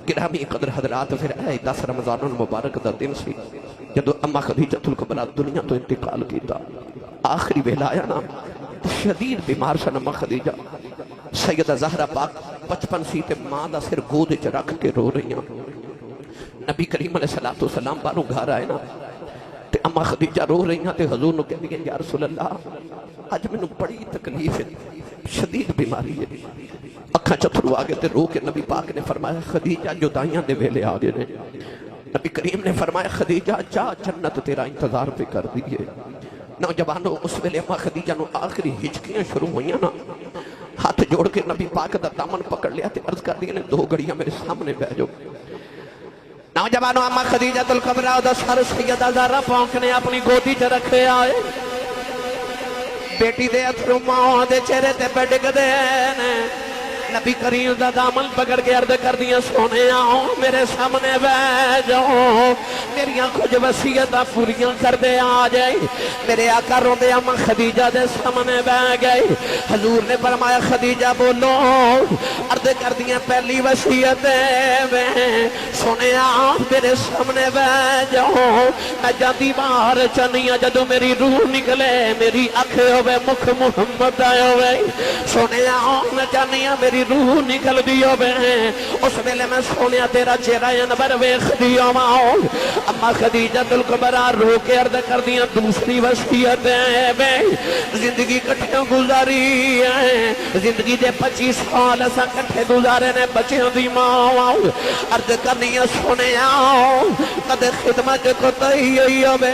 گرامی قدر حضرات، پھر اے 10 رمضان المبارک دا دن سی جدو اما خدیجۃ الکبریٰ دنیا تو انتقال کیتا، آخری ویلا آیا نا، شدید بیمار سن اما خدیجہ۔ سیدہ زہرا پاک 55 سی تے ماں دا سر گود وچ رکھ کے رو رہی ہیں۔ نبی کریم علیہ السلام باہروں گھر آئے نا تے اما خدیجہ رو رہی ہیں تے حضور نو کہندی ہیں یا رسول اللہ اج مینوں بڑی تکلیف ہے، شدید بیماری ہے۔ اکھاں چتھرو آگے تے رو کے نبی پاک نے فرمایا خدیجہ جدائیاں دے ویلے آگے نے۔ نبی کریم نے فرمایا خدیجہ جا جنت تیرا انتظار پہ کر دیئے۔ نوجوانوں اس ویلے اما خدیجہ نو آخری ہچکیاں شروع ہوئیاں نا، ہاتھ جوڑ کے نبی پاک دا دامن پکڑ لیا تے عرض کر دیا نے 2 گھڑیاں میرے سامنے بیٹھو۔ نوجوانوں اما خدیجۃ الکبریٰ دا سر سیدہ زہرا پاک نے اپنی گودی چ رکھے آئے، بیٹی دے اتھرو ماں دے چہرے تے پہ ڈگ دے نے۔ نبی کریم دا دامن پکڑ کے عرض کر دیا سونے آؤ میرے سامنے بیٹھ جاؤ، میریاں کچھ وصیتاں پوریاں کر دے آ جائے۔ میرے آقا روندے اما خدیجہ دے سامنے بیٹھ گئے۔ حضور نے فرمایا خدیجہ بولو، عرض کر دیا پہلی وصیت میں سونے آؤ میرے سامنے بیٹھ جاؤ، میں جاندی باہر چنیاں جدو میری روح نکلے میری اکھ ہوئے مکھ محمد آئے ہوئے، سونے آؤ میں چنیاں میری روح نکل دیو بے، اس ویلے میں سونیا تیرا چہرہ انور ویکھ دیو ماؤ۔ اما خدیجۃ الکبریٰ رو کے عرض کر دیا دوسری وصیت ہے بے، زندگی کٹھے گزاری ہے، زندگی دے 25 سال اسا کٹھے گزارے نے بچیاں دی ماں، عرض کرنی سونے آؤ قد خدمت کو تئی بے،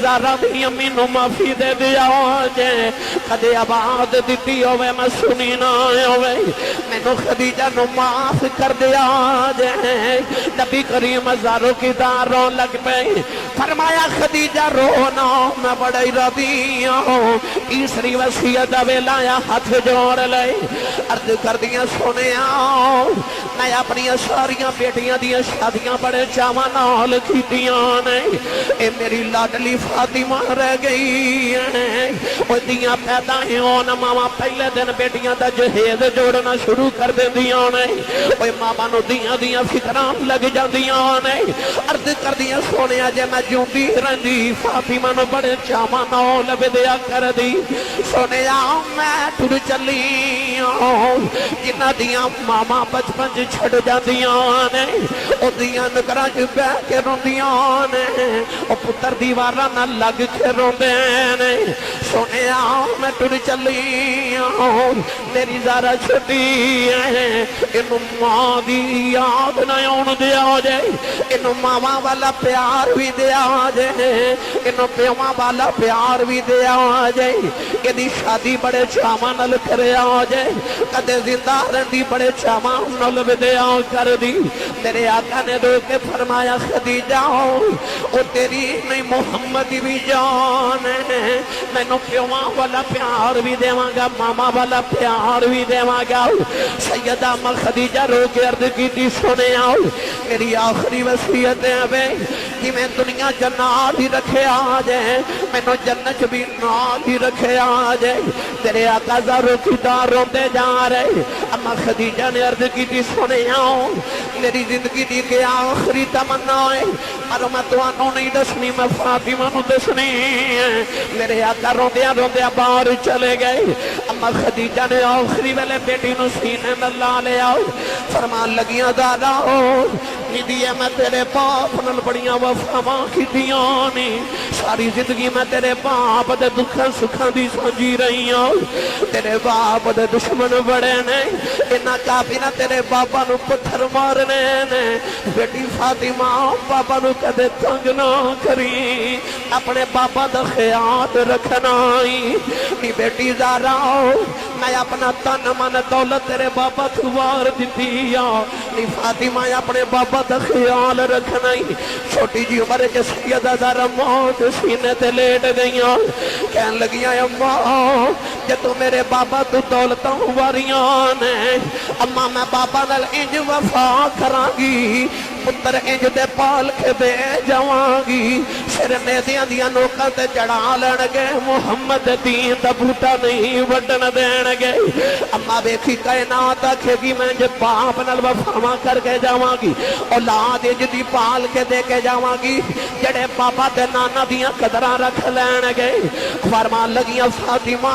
زہرا دی امی نو معافی دے دیا جے، قد آباد دیتی ہوئے میں سنی نہ ہوئے، میں نو خدیجہ نو معاف کر دیا جائے۔ نبی کریم ہزاروں کی داروں لگ پہ فرمایا خدیجہ رونا میں بڑی راضی ہوں۔ تیسری وصیت ویلایا ہاتھ جوڑ لے، عرض کر دیا سونے آؤ میں اپنی ساریاں بیٹیاں دیا شادیاں بڑے چاواں نال کیتیاں نے، اے میری لاڈلی فاطمہ رہ گئی ہے، او دیاں پیدا ہون ماما پہلے دن بیٹیاں دا جہیز جوڑنا شروع کر دے دیاں نے، اوہ ماما نو دیاں فکران لگ جا دیاں نے۔ عرض کر دیا سونے آجے میں جوندی رہنی فاطمہ نو بڑے چاواں نال بدیا کر دی، سونے آؤ میں ٹر چلی آؤں جنہ دیاں ماما بچپن چھڑ جا دیاں نے، او دیاں نگراں بے کے رو دیاں نے، او پتر دیوارا نہ لگ کے رو دے نے، سونے آؤ میں ٹر چلی آؤں میری زارہ چھٹی ہے، انہوں ماں دی یاد نہ اون دیا جائے، انہوں ماما والا پیار بھی دیا جائے، انہوں پیما والا پیار بھی دیا جائے، انہی شادی بڑے چاما نل کریا جائے، کدے زندہ رہنی بڑے چاما نل بھی دیا کر دی۔ میرے آقا نے دو کے فرمایا خدیجہ او تیری نہیں محمد بھی جان ہے، میں نو پیما والا پیار بھی دیواں گا ماما والا پیار بھی دیواں گا۔ سیدہ اما خدیجہ رو کے عرض کی تھی سنے آؤ میری آخری وصیت ہے بے کہ میں دنیا جنات ہی رکھے آجائے، میں نو جنت بھی نال ہی رکھے آجائے، تیرے آقا زاروں کی داروں دے جا رہے۔ اما خدیجہ نے عرض کی تھی سنے آؤ میری زندگی دی کے آخری تمنا ہے، اور میں تو آنوں نہیں دسنی میں فاطمہ نو دسنی ہے۔ میرے آقا روندیا باہر چلے گئے۔ اما خدیجہ نے آخری ویلے بیٹی نو سینے میں لا لے آؤ، فرمان لگیاں دادا دیئے میں تیرے باپ نل بڑیاں وفاواں کی دیانی، ساری زندگی میں تیرے باپ دے دکھاں سکھاں دی سمجھی رہی ہوں، تیرے باپ دے دشمن بڑے نے، انہاں کافی نہ تیرے باپا نو پتھر مارنے نے، بیٹی فاطمہ باپا نو کدے تنگ نہ کری، اپنے باپا دا خیال رکھنا ہی، نی بیٹی زارا میں اپنا تن من دولت تیرے باپا تھوار دیتی نی فاطمہ اپنے باپا دا خیال رکھنا ہی۔ چھوٹی جی عمر کے سیدہ زارا موت سینے تے لیٹ گئیاں، کہن لگیاں اماں کہ تو میرے بابا تو دولتاں واریاں نے، اماں میں بابا نال انج وفا کرانگی پتر انج دے پال کے دے جاواں سر نیزیاں دیاں نوکاں تے چڑھا لین گے محمد دین دا بوٹا نہیں وڈن دین گے اما ویکھی کائنات آکھے گی میں جے باپ نال وفاواں کر کے جاواں گی اولاد جدی پال کے دے کے جاواں گی جڑے بابا تے نانا دیاں قدراں رکھ لین گے فرمان لگیاں فاطمہ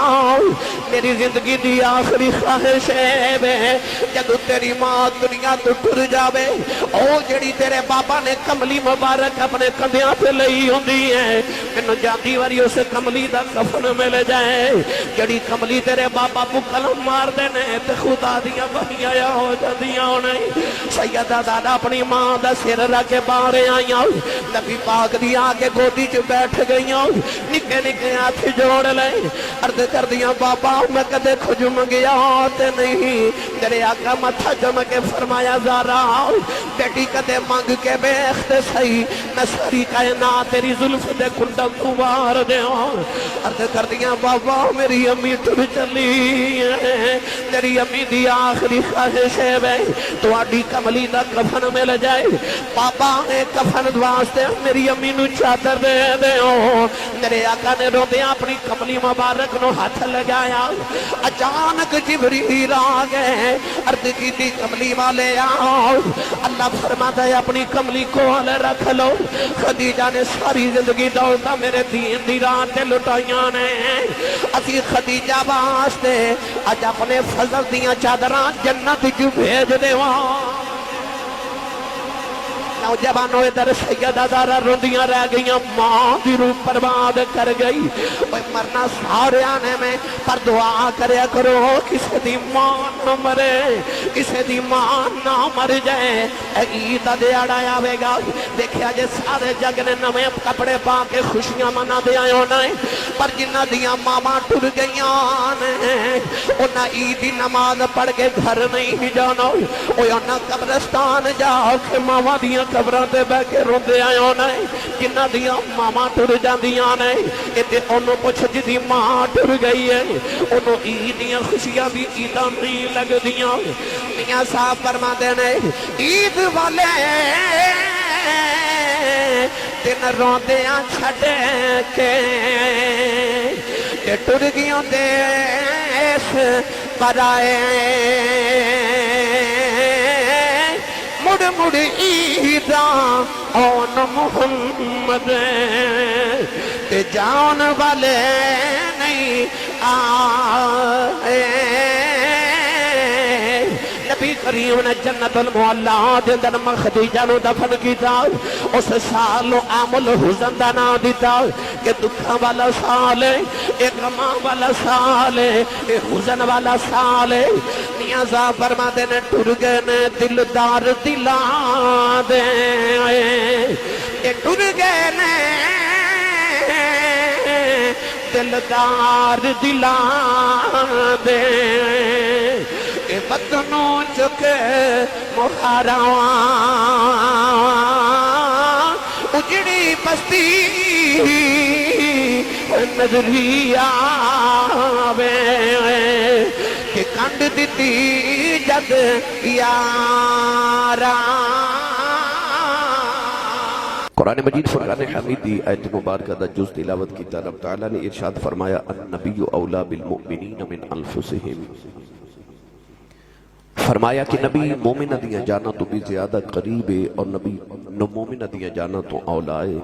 میری زندگی دی آخری خواہش ہے جدو تیری ماں دنیا تو ٹر جاوے او جڑی تیرے بابا نے کملی مبارک اپنے کندیاں پہ لئی ہوندی ہے انہوں جاتی واری اسے کملی دا کفن مل جائے جڑی کملی تیرے بابا کو کلم مار دینے تے خدا دیا بہیاں یا ہو جاندیاں نہیں سیدہ دادا اپنی ماں دا سر رکھے بارے آئیاں نبی پاک دی آگے گودی چ بیٹھ گئیاں نکے نکے ہاتھ جوڑ لے عرض کر دیا بابا میں کدے کھجم گیا تے نہیں تیرے آقا متھا جم کے فرمایا زارا بیٹی کدے مانگ کے بیخت سہی میں ساری کائنات تیری ظلف دے کنڈل تو بار دے عرض کر دیا بابا میری امی ٹر چلی ہے تیری امی دی آخری خواہش ہے تو آڈی کملی دا کفن مل جائے بابا نے کفن دواستے میری امی نو چادر دے دے میرے آقا نے رو دیا اپنی کملی مبارک نو ہاتھ لگایا اچانک جبریل آ گئے عرض کی تھی کملی والے آؤ اللہ فرماتا ہے اپنی کملی کو رکھ لو خدیجہ نے ساری زندگی دولتا میرے دین دی رات تے لٹائیاں نے اسی خدیجہ واسطے اج اپنے فضل دیاں چادران جنت جو بھیج دے وہاں نوجوانوں ادھر سیدہ زارا روندیاں رہ گئیاں ماں دی روح برباد کر گئی مرنا سارے آنے میں پر دعا کریا کرو کسے دی ماں نہ مرے کسے دی ماں نہ مر جائے عید دیاڑا آوے گا دیکھیا جے سارے جگ نے نویں کپڑے پا کے خوشیاں منا دے آئے ہونا ہے پر جنہ دیاں ماما ٹر گئیاں انہاں عیدی نماز پڑھ کے گھر نہیں جانا انہاں قبرستان جا کے ماما دیاں قبران تے بہ کے روندے آئے ہونا ہے جنہ دیاں ماما ٹر جاندیاں نے اتے انہوں پوچھ جدی ماں ٹر گئی ہے انہوں عیدیاں خوشیاں بھی عیداں نہیں لگ دیاں میاں صاحب فرما دینے عید والے دن روندیاں چھڑے کے ٹر گیوں دیس برائے مڑ مڑ عیداں اون محمد تے جان والے نہیں آئے نبی کریم نے جنت المعلا دے اندر خدیجہ نو دفن کیتا اس سال نو عام الحزن دا نام دیتا کہ دکھاں والا سال ہے ایک غماں والا سال ہے ایک حزن والا سال ہے میاں صاحب فرما دے نے ٹر گئے نے دلدار دلاں دے اے ٹر گئے نے دلدار دلاں دے اے بدنوں چکے مخاراں اجڑی بستی نظری آوے کہ کنڈ دیتی جد یارا قرآن مجید فرقان حمید دی آیت مبارکہ دا جز تلاوت کی رب تعالیٰ نے ارشاد فرمایا النبی اولا بالمؤمنین من انفسہم فرمایا کہ نبی مومنہ دیاں جانا تو بھی زیادہ قریب ہے اور نبی مومنہ دیاں جانا تو اولا ہے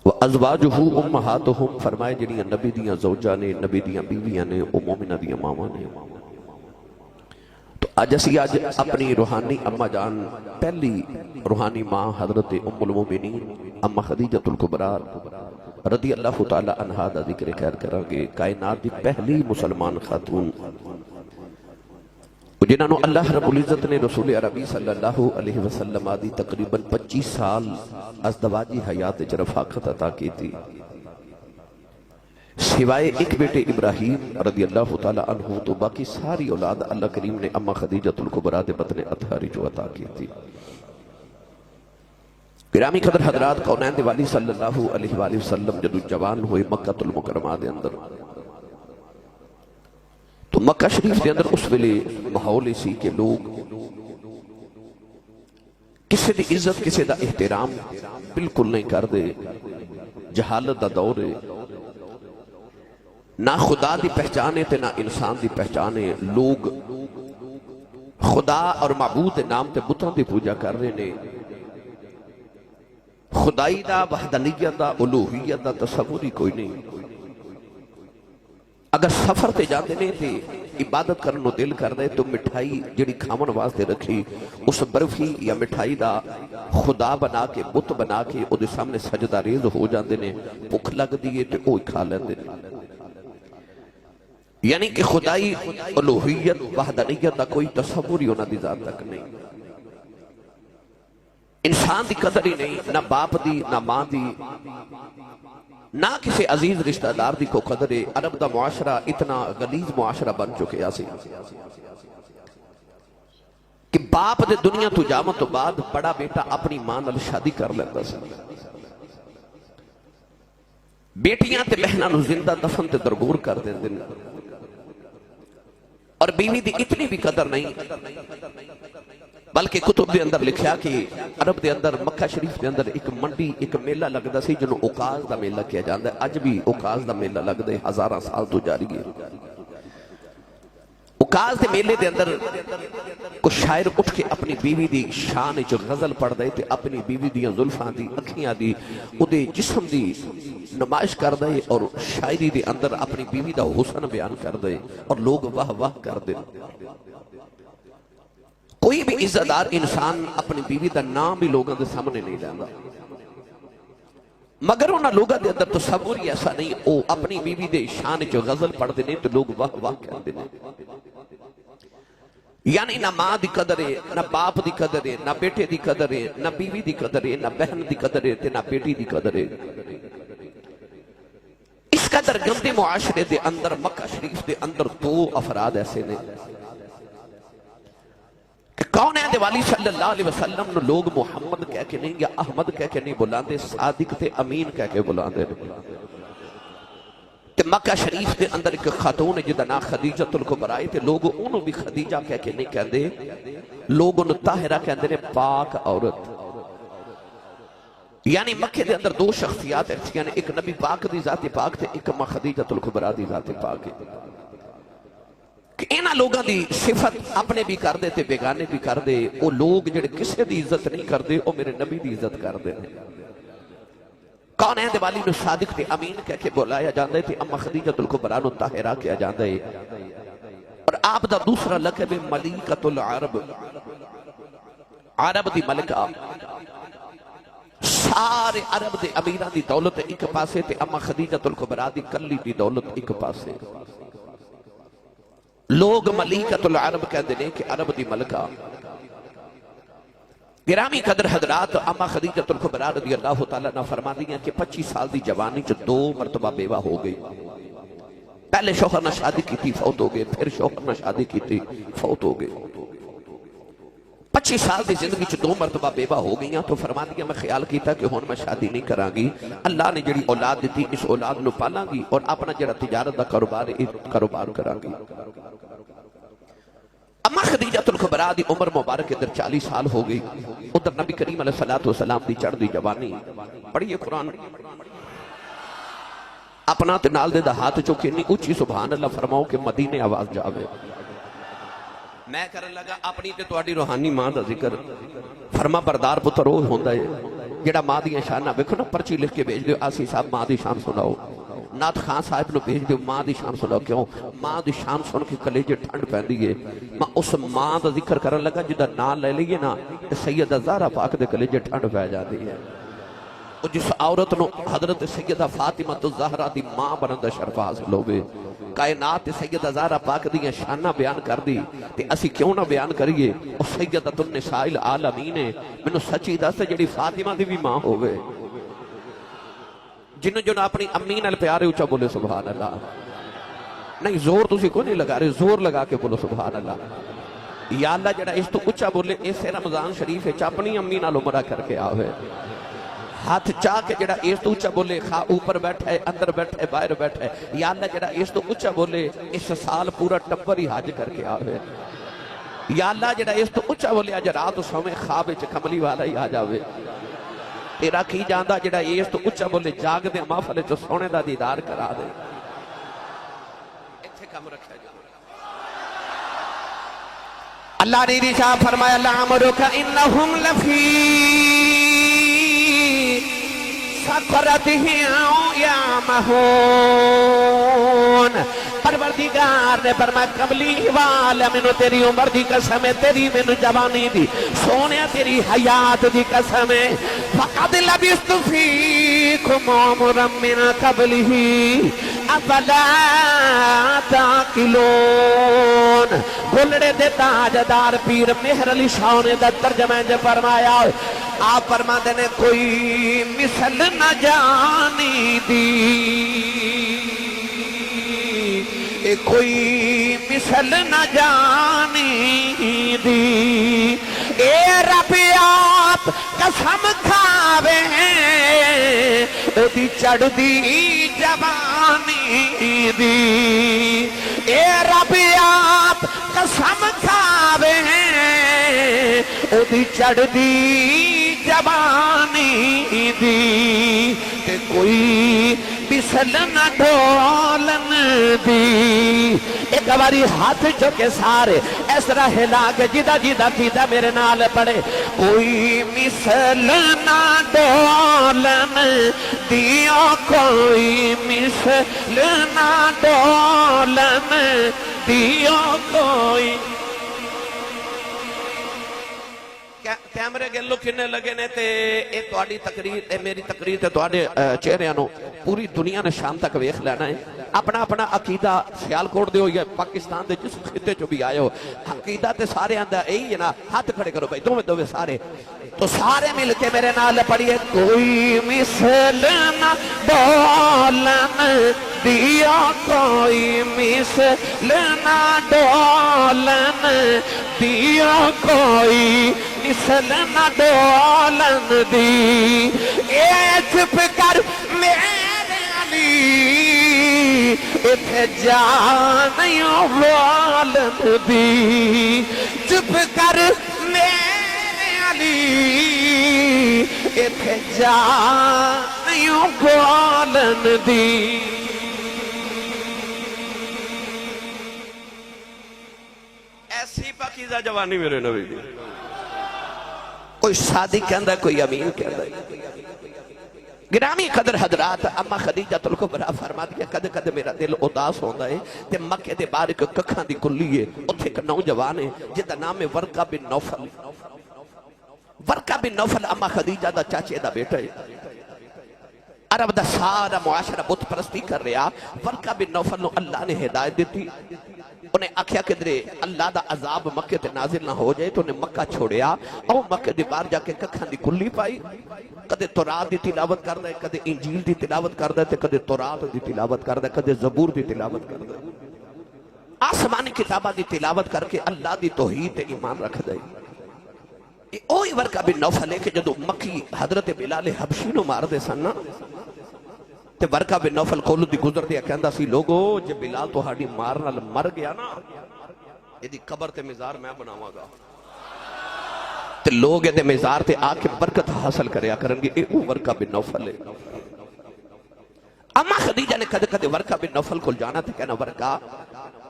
وَأَزْوَاجُهُ أُمَّهَاتُهُمْ فرمائے جنیاں نبی دیاں زوجہ نے نبی دیاں بیویاں نے او مومنہ دیاں ماما نے تو آج اسی آج اپنی روحانی اماں جان پہلی روحانی ماں حضرت ام المومنین اماں خدیجۃ الکبریٰ رضی اللہ تعالی عنہا دا ذکر خیر کریں گے کائنات دی پہلی مسلمان خاتون جنہوں اللہ رب العزت نے رسول عربی صلی اللہ علیہ وسلم آدھی تقریباً 25 سال ازدواجی حیات رفاقت عطا کی تھی سوائے ایک بیٹے ابراہیم رضی اللہ تعالی عنہ تو باقی ساری اولاد اللہ کریم نے اماں خدیجۃ الکبریٰ دے بطن اطہاری جو عطا کی تھی گرامی قدر حضرات کونین دے والی صلی اللہ علیہ وآلہ وسلم جدو جوان ہوئے مکہ المکرمہ دے اندر تو مکہ شریف کے اندر اس ویلے ماحول اسی کہ لوگ کسی دی عزت کسی دا احترام بالکل نہیں کر دے. جہالت دا دور ہے. نہ خدا دی پہچانے تے نہ انسان دی پہچانے. لوگ خدا اور معبود دے نام تے بتاں دی پوجا کر رہے نے. خدائی دا، وحدانیت دا، الوہیت دا تصور ہی کوئی نہیں. اگر سفر تے جاندے نے تے عبادت کرنو دل کر دے تو مٹھائی جڑی کھامن واسطے رکھی اس برفی یا مٹھائی دا خدا بنا کے، بت بنا کے او دے سامنے سجدہ ریز ہو جاندے نے. بھوک لگ دیئے تے اوہی کھا لیندے نے. یعنی کہ خدائی، الوہیت، وحدانیت دا کوئی تصور ہی انہاں دی ذات تک نہیں. انسان دی قدر ہی نہیں، نہ باپ دی، نہ ماں دی، نہ کسی عزیز رشتہ دار دی کو قدر ہے. عرب دا معاشرہ اتنا غلیظ معاشرہ بن چکے آسی کہ باپ دے دنیا تو جامت تو بعد بڑا بیٹا اپنی ماں نال شادی کر لیتا سی. بیٹیاں تے بہناں نو زندہ دفن تے درگور کر دیندے نے. اور بیوی دی اتنی بھی قدر نہیں، بلکہ کتب دے اندر لکھیا کہ عرب دے اندر مکہ شریف دے اندر ایک منڈی، ایک میلہ لگدا سی جنوں اوقاز دا میلہ کیا جاندا ہے. اج بھی اوقاز دا میلہ لگدا ہے، ہزاراں سال تو جاری ہے. اوقاز دے میلے دے اندر کوئی شاعر اٹھ کے اپنی بیوی دی شان وچ غزل پڑھ دے تے اپنی بیوی دیاں زلفاں دی، اکھیاں دی، اودے جسم دی نمائش کر دے اور شاعری دے اندر اپنی بیوی دا حسن بیان کر دے اور لوگ واہ واہ کر دے. کوئی بھی عزتدار انسان اپنی بیوی دا نام بھی لوگوں دے سامنے نہیں لیندا، مگر انہاں لوگاں دے اندر تصور ہی ایسا نہیں. او اپنی بیوی دے شان وچ غزل پڑھ دے نے تے لوگ واہ واہ کہندے نے. یعنی نہ ماں دی قدر ہے، نہ باپ دی قدر ہے، نہ بیٹے دی قدر ہے، نہ بیوی دی قدر ہے، نہ بہن دی قدر ہے تے نہ بیٹی دی قدر ہے. اس قدر گندے معاشرے دے اندر مکہ شریف دے اندر دو افراد ایسے نے کہ کون ہے؟ والی صلی اللہ علیہ وسلم نو لوگ محمد کہہ کے نہیں یا احمد کہہ کے نہیں بلاندے، صادق تے امین کہہ کے بلاندے. کہ مکہ شریف دے اندر ایک خاتون ہے جدا نا خدیجۃ الکبریٰ تے لوگ انہوں بھی خدیجہ کہہ کے نہیں کہندے، لوگ انہوں طاہرہ کہندے نے، پاک عورت. یعنی مکہ دے اندر دو شخصیات ایسی ہیں، ایک نبی پاک دی ذات پاک تے ایک ماں خدیجۃ الکبریٰ دی ذات پاک ہے. کہ انہاں لوگاں دی صفت اپنے بھی کر دے تے بیگانے بھی کر دے. وہ لوگ جڑے کسے دی عزت نہیں کر دے وہ میرے نبی دی عزت کر دے. کون ہے؟ دیوالی نو صادق تے امین کہہ کے بلایا جاندہ ہے تے اما خدیجۃ الکبریٰ نو طاہرہ کیا جاندہ ہے. اور آپ دا دوسرا لقب ملیکۃ العرب، عرب دی ملکہ. سارے عرب دے امیران دی دولت ایک پاسے تے اما خدیجۃ الکبریٰ دی کلی دی دولت ایک پاسے. لوگ ملیکۃ العرب کہتے ہیں کہ عرب دی ملکہ. گرامی قدر حضرات، اما خدیجۃ الکبریٰ رضی اللہ تعالیٰ نے فرما دیا کہ 25 سال دی جوانی چ 2 مرتبہ بیوہ ہو گئی. پہلے شوہر نے شادی کی تھی، فوت ہو گئے، پھر شوہر نے شادی کی تھی، فوت ہو گئے. 25 سال دی زندگی چ 2 مرتبہ بیوہ ہو گئیاں. تو فرما دیا میں خیال کیتا کہ ہن میں شادی نہیں کراں گی، اللہ نے جڑی اولاد دیتی اس اولاد نو پالاں گی اور اپنا جڑا تجارت دا کاروبار ہے کاروبار کراں گی. اما خدیجۃ الکبریٰ دی عمر مبارک ادھر 40 سال ہو گئی، ادھر نبی کریم علیہ السلام دی چڑھ دی جوانی. پڑھیے قرآن اپنا تے نال دے دا ہاتھ چوکے نہیں اونچی سبحان اللہ فرماؤ کہ مدینے آواز جاوے. میں کرن لگا اپنی تے تواڈی روحانی ماں دا ذکر. فرما بردار پتر وہ ہوندا ہے جڑا ماں دیاں شاناں ویکھو نا، پرچی لکھ کے بھیج دیو، آسی صاحب ماں دی شان سناؤ. نعت خان صاحب نو بھیج دیو، ماں دی شان سناؤ. کیوں؟ ماں دی شان سن کے کلیجے ٹھنڈ پیندی ہے. میں اس ماں دا ذکر کرن لگا جدا نام لے لئیے نا سیدہ زہرا پاک دے کلیجے ٹھنڈ پہ جاتی ہے. اور جس عورت نو حضرت سیدہ فاطمہ الزہرا دی ماں بنن دا شرف حاصل ہوئے. کائنات سیدہ زہرا پاک دیاں شانہ بیان کر دی تے اسی کیوں نہ بیان کریے. اور سیدۃ النساء العالمین ہے، میں نو سچی دس جڑی فاطمہ دی بھی ماں ہوئے، جنہوں جو اپنی امی نال پیارے اچھا بولے سبحان اللہ. نہیں زور تسی کو نہیں لگا رہے، زور لگا کے بولو سبحان اللہ. یا اللہ جڑا اس تو اچھا بولے اسے رمضان شریف ہے اپنی امی نال عمرہ کر کے آوے. ہاتھ چاہ کے جڑا اس تو اچھا بولے، خواہ اوپر بیٹھا ہے، اندر بیٹھا ہے، باہر بیٹھا ہے. یا اللہ جڑا اس تو اچھا بولے اس سال پورا ٹبر ہی حج کر کے آوے. یا اللہ جڑا اس تو اچھا بولیا جا رات سویں خواب وچ کملی والا ہی آ جاوے تیرا کی جاندا جڑا اس تو اچھا بولے جاگ دے محفل وچ سونے دا دیدار کرا دے ایتھے کم رکھیا جا اللہ نے ارشاد فرمایا لعمرک انہم لفی سکرتہم یعمہون پروردگار نے فرمایا کملی والا مینوں تیری عمر دی قسم ہے تیری مینوں جوانی دی سونیا تیری حیات دی قسم ہے فقد لبثت فیکم عمرا من قبلہ افلا تعقلون گلڑے دے تاجدار پیر مہر علی شاہ نے دا ترجمہ جو فرمایا آپ فرما دینے کوئی مثل نہ جانی دی کوئی مثل نہ جانی دی اے رب آپ قسم کھاوے او دی چڑھ دی جوانی دی اے رب آپ قسم کھاوے او دی چڑھ دی جوانی دی کہ کوئی مثل نہ ڈولن دی ایک باری ہاتھ چکے سارے اس طرح ہلا کے جدہ جدہ کیتا میرے نال پڑے کوئی مثل نہ ڈولن دیو کوئی مثل نہ ڈولن دیو کوئی کیمرے گلو کنے لگے نے تے اے توڑی تقریر اے میری تقریر تے توڑے چہریانوں پوری دنیا نے شام تک ویخ لینا ہے اپنا اپنا عقیدہ سیال کوڑ دے ہو یا پاکستان دے جس خطے چو بھی آئے ہو عقیدہ تے سارے اندہ اے نا ہاتھ کھڑے کرو بھائی دوے سارے تو سارے مل کے میرے نال پڑھئے کوئی مثل نہ ڈولن دیا کوئی مثل نہ ڈولن دیا کوئی مثل نہ ڈولن دی اے چپ کر میرے علی اتھے جانیوں والن دی چپ کر میرے علی اتھے جانیوں والن دی ایسی پاکیزہ جوانی میرے نبی دی کوئی صادق کہندہ کوئی امین کہندہ گرامی قدر حضرات اما خدیجہ الکبریٰ فرما دیا کد کد میرا دل اداس ہوندہ ہے تے مکہ دے بارک ککھاں دی کلی ہے اتھے ایک نوجوان ہے جدہ نام ہے ورقہ بن نوفل ورقہ بن نوفل اما خدیجہ دا چاچے دا بیٹا ہے عرب دا سارا معاشرہ بت پرستی کر رہا ورقہ بن نوفل نو اللہ نے ہدایت دیتی انہیں آکھیا کہ درے اللہ دا عذاب مکہ تے نازل نہ ہو جائے تو انہیں مکہ چھوڑیا او مکہ دی بار جا کے ککھاں دی کلی پائی کدے تورات دی تلاوت کردہ ہے کدے انجیل دی تلاوت کردہ ہے کدے تورات دی تلاوت کردہ ہے کدے زبور دی تلاوت کردہ ہے آسمانی کتابہ دی تلاوت کر کے اللہ دی توحید تے ایمان رکھ دے اوہی ورقہ بن نوفل ہے کہ جدو مکی حضرت بلال حبشی نو مار دے سننا تے ورقہ بن نوفل کولو دی گزر دیا کہندہ سی لوگو جب بلال تو ہاڑی مارنا مر گیا نا یہ دی قبر تے مزار میں بناوا گا تے لوگ یہ مزار تے آکے برکت حاصل کریا کرنگی اے او ورقہ بن نوفل ہے اما خدیجہ نے کدے کدے ورقہ بن نوفل کو جانا تھے کہنا ورقہ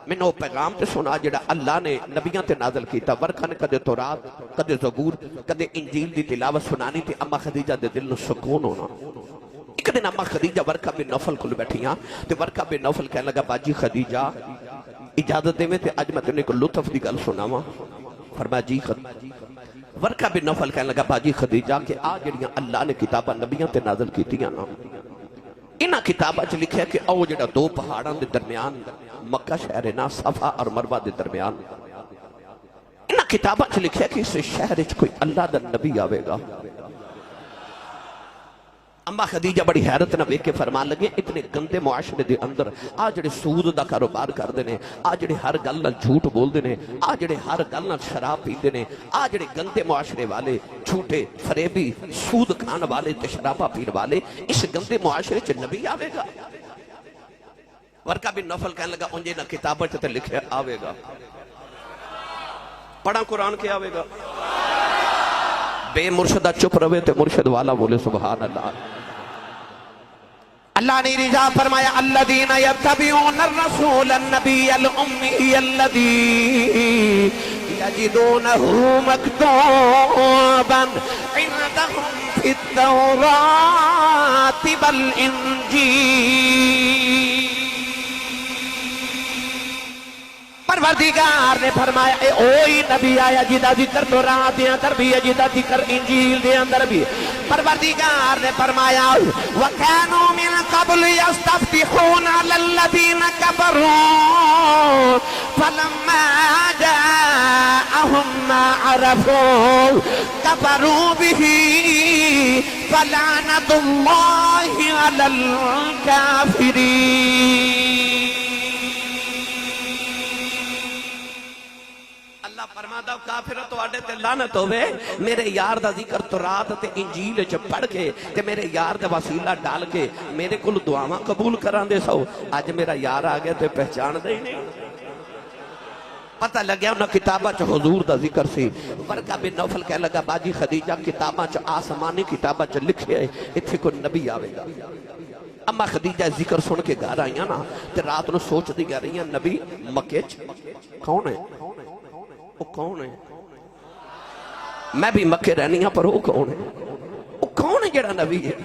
میں نے وہ پیغام تے سنا جڑا اللہ نے نبیان تے نازل کیتا ورقہ نے کدے تورات کدے زبور کدے انجیل دی تلاوت سنانی تھی اما خدیجہ دے دل نو سکون ہونا ایک دن اما خدیجہ ورقہ بن نوفل کو بیٹھیاں تے ورقہ بن نوفل کہنے لگا باجی خدیجہ اجازت دے میں تے آج میں تینے کو لطف دی گل سناواں فرمایا جی ورقہ بن نوفل کہنے لگا باجی خدیجہ کہ آج جڑیاں اللہ نے کتابہ نبیان تے نازل کیتیاں نا انہاں کتابہ چ لکھیا کہ او جڑا دو پہاڑاں دے درمیان مکہ شہر نا صفا اور مروہ دے درمیان انہاں کتابہ چ لکھیا کہ اس شہر وچ کوئی اللہ دا نبی آوے گا اما خدیجہ بڑی حیرت نہ ویکھ کے فرمان لگے اتنے گندے معاشرے دے اندر آ جڑے سود دا کاروبار کردے نے آ جڑے ہر گل نال جھوٹ بولدے نے آ جڑے ہر گل نال شراب پیندے نے آ جڑے گندے معاشرے والے جھوٹے فریبی سود کھان والے تے شرابا پین والے اس گندے معاشرے چ نبی آوے گا ورقہ بن نوفل کہنے لگا انجے نہ کتاباں تے لکھیا آوے گا پڑھا قرآن کیا آئے گا؟ بے مرشدہ چپ رہے تے مرشد والا بولے سبحان اللہ۔ اللہ نے رضا فرمایا الذین یتبعون الرسول النبی الامی الذی یجدونہ مکتوبا عندہم فی التوراۃ والانجیل۔ پروردگار نے فرمایا اے اوہی نبی آیا جدا ذکر تورات دے اندر بھی ہے، جدا ذکر انجیل دے اندر بھی۔ پروردگار نے فرمایا وَكَانُوا مِن قَبْلُ يَسْتَفْتِحُونَ عَلَى الَّذِينَ كَفَرُوا فَلَمَّا جَاءَهُم مَّا عَرَفُوا كَفَرُوا بِهِ فَلَعْنَةُ اللَّهِ عَلَى الْكَافِرِينَ۔ فرماتا کافرہ تو آڈے تے لعنت ہوئے، میرے یار دا ذکر تورات تے انجیل چ پڑھ کے تے میرے یار دا وسیلہ ڈال کے میرے کل دعاواں قبول کران دے سو، آج میرا یار آگے تے پہچان دے نہیں۔ پتہ لگیا انہاں کتاباں چ حضور دا ذکر سی۔ ورقہ بن نوفل کہہ لگا باجی خدیجہ کتاباں چ آسمانی کتاباں چ لکھے ہے اتھے کوئی نبی آوے گا۔ اما خدیجہ ذکر سن کے گھر آئیاں نا تے رات نو سوچ دی گا رہی ہیں نبی مکے چ کون ہے؟ وہ کون ہے؟ میں بھی مکے رہنی ہاں پر وہ کون ہے؟ وہ کون ہے جڑا نبی ہے؟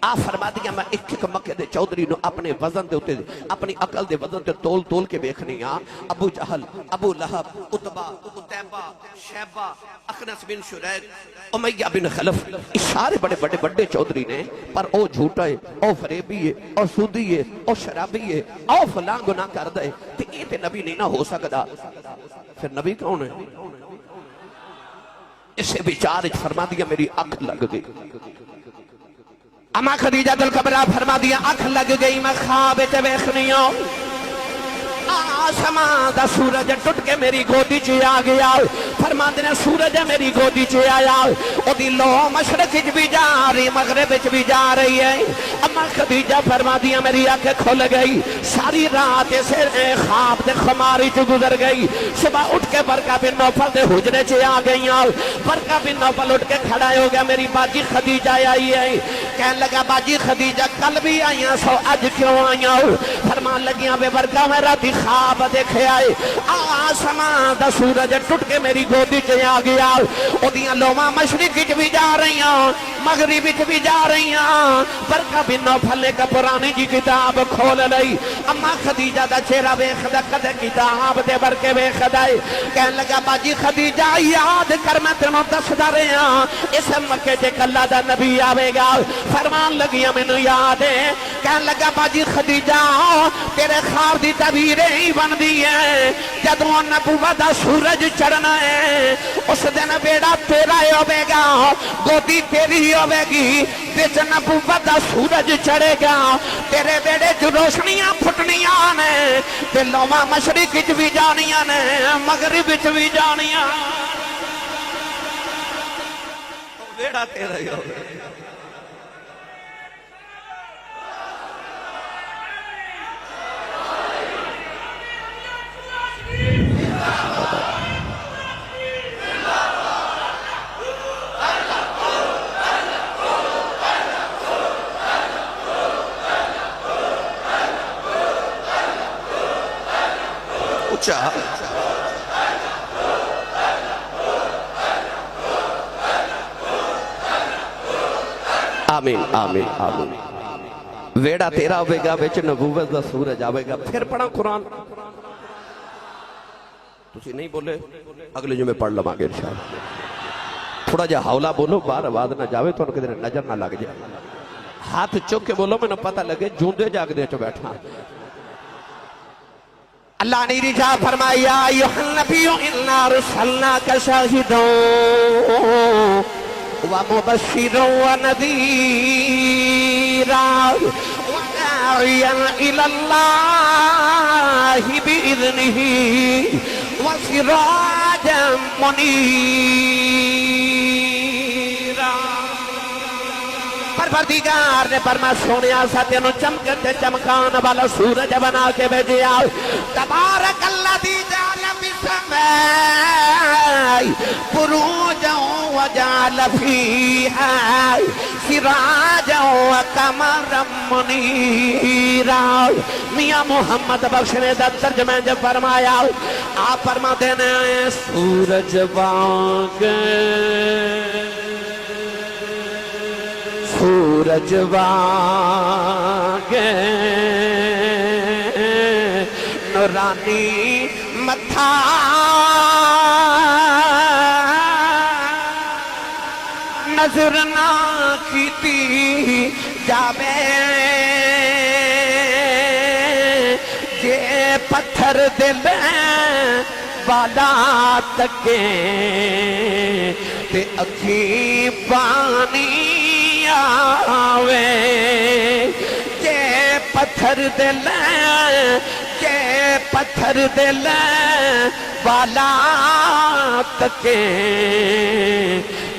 آپ فرما دیا میں ایک ایک مکے دے چودری نو اپنے وزن دے ہوتے اپنی عقل دے وزن دے تول تول کے بیکھنی ہاں۔ ابو جہل، ابو لہب، عتبہ، عتیبہ، شیبہ، اخنس بن شریک، امیہ بن خلف، اشارے بڑے بڑے بڑے چودری نے، پر او جھوٹا ہے، او فریبی ہے، او سودی ہے، او شرابی ہے، او فلاں گناہ کر دے، تو یہ تے نبی نہیں نہ ہو سکتا۔ پھر نبی کون ہے؟ اسے بیچارج فرما دیا میری آنکھ لگ گئی۔ اما خدیجہ دل کبرا فرما دیا آنکھ لگ گئی میں خواب تے ویکھنی ہوں، آسمان دا سورج ٹوٹ کے میری گودی چ آ گیا۔ فرما دینا سورج میری گودی چ آیا، او دی لو مشرق وچ بھی جا رہی مغرب وچ بھی جا رہی ہے۔ اما خدیجہ فرما دیا میری آنکھ کھل گئی، ساری رات اسے خواب دے خماری چ گزر گئی۔ صبح اٹھ کے برقہ بن نوفل دے حجرے چ آ گئی، برقہ بن نوفل اٹھ کے کھڑا ہو گیا، میری باجی خدیجہ آئی ہے۔ کہنے لگا باجی خدیجہ کل بھی آئیاں سو اج کیوں آئیاں؟ فرمان لگیاں بے برقہ میں راتی خواب دیکھے آئے، آسمان دا سورج ٹوٹ کے میری گودی چ آ گیا، او دیاں لوماں مشرق وچ بھی جا رہی ہیں مغرب وچ بھی جا رہی ہیں۔ برقہ بن نوفل نے پرانی جی کتاب کھول لئی، اما خدیجہ دا چہرہ ویکھدا کدے کتاب دے برقے ویکھدا ہے۔ کہن لگا باجی خدیجہ یاد کر میں تینوں دسدا رہیا اس مکے تے کلا دا نبی آوے گا۔ فرمان لگیاں مینوں یاد ہے۔ کہن لگا باجی خدیجہ تیرے خواب دی تعبیر ہی بندی ہے، جدوں نبوت دا سورج چڑھنا ہے اس دن بیڑا تیرا ہی ہوے گا، گودی تیری ہی ہوے گی، وچ نبوت دا سورج چڑھے گا، تیرے بیڑے چ روشنیاں پھٹنیاں نے، تے لوماں مشرق وچ بھی جانیاں نے مغرب وچ بھی جانیاں، بیڑا تیرا ہی ہوے گا۔ آمین آمین آمین۔ ویڑا تیرا ہوئے گا وچ نبوت دا سورج آوے گا۔ پھر پڑھا قرآن، تسی نہیں بولے اگلے جمعے پڑھ لواں گے انشاءاللہ۔ تھوڑا جا حولا بولو باہر آواز نہ جاوے تو ان کے دن نظر نہ لگ جائے، ہاتھ چک کے بولو میں نہ پتہ لگے جوندے جاگ دے چو بیٹھا۔ اللہ نے رجا فرمایا ایوہ النبی انا رسلناک شاہدا ومبشرا ونذیرا وداعیا الی اللہ بإذنہ وسراجا منیرا۔ پروردگار نے فرمایا سونیا ساتھ انہوں چمکتے چمکان والا سورج بنا کے بھیجیا۔ تبارک الذی جعل فی السماء بروجا وجعل فيها سراجا وقمرا منيرا. میاں محمد بخش نے دا ترجمہ جب فرمایا آپ فرماتے ہیں سورج وانگ سورج وانگ نورانی متھا نظر نہ کیتی جاوے جے پتھر دل والا تکے تے اکھی پانی آوے جے پتھر دل جے پتھر دل والا تکے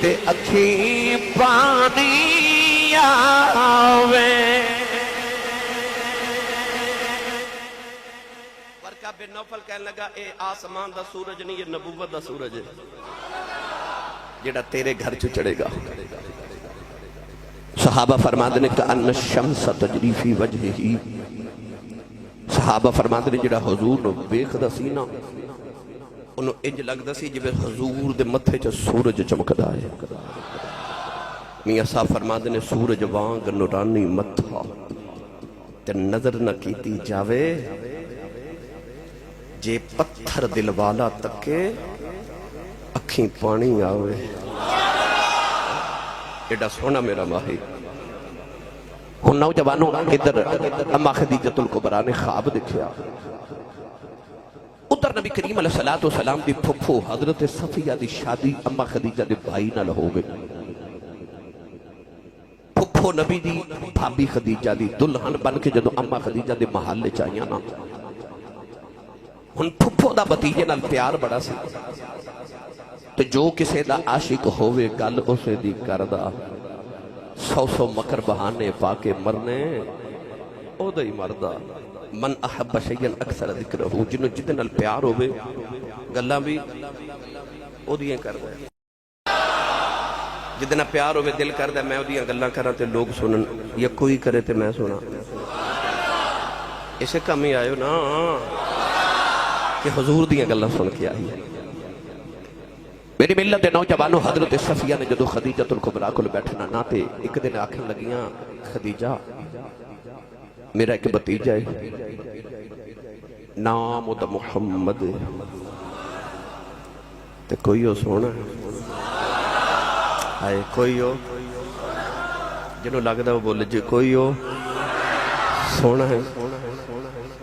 تے اکھی پانی آوے. ورقہ بن نوفل کہنے لگا اے آسمان دا سورج نہیں، یہ نبوت دا سورج ہے جڑا تیرے گھر چ چڑھے گا. صحابہ فرماتے ہیں کہ ان الشمس تجری فی وجہہی، صحابہ فرماتے ہیں جڑا حضور نو ویکھدا سی نا انہوں انج لگدا سی جویں حضور دے متھے چ سورج چمکدا ہے. میاں صاحب فرماتے ہیں سورج وانگ نورانی متھا تے نظر نہ کیتی جاوے جے پتھر دل والا تکے اکھیں پانی آوے. ایڈا سونا میرا ماہی. ہن نوجوانوں ادھر اما خدیجۃ الکبریٰ نے خواب دیکھا، ادھر نبی کریم علیہ السلام دی پھپھو حضرت صفیہ دی شادی اما خدیجہ دے بھائی نال ہو گئی. پھپھو نبی دی بھابی خدیجہ دی دلہن بن کے جدو اما خدیجہ دے محلے چاہیاں نا، ہن پھپھو دا بتیجے نال پیار بڑا سی تو جو کسے دا عاشق ہوئے گل اسے دی کردہ، سو مکر بہانے پاکے مرنے او دا ہی مردہ. من احب شیئن اکثر ذکر ہو، جنہوں جتنے پیار ہوئے گلاں بھی او دیئے کر دے، جتنا پیار ہوئے دل کر دے میں او دیئے گلاں کرا تے لوگ سنن یا کوئی کرے تے میں سنا. اسے کم ہی آئے نا کہ حضور دیئے گلاں سن کے آئی. میری ملت نوجوانوں حضرت صفیہ نے جدو خدیجۃ الکبریٰ کو بیٹھنا نہ تے ایک دن آنکھیں لگیاں خدیجہ میرا ایک بتیجہ ہے نام دا محمد تے کوئی ہو سونا ہے آئے کوئی ہو جنہوں لگتا وہ بولے جی کوئی ہو سونا ہے.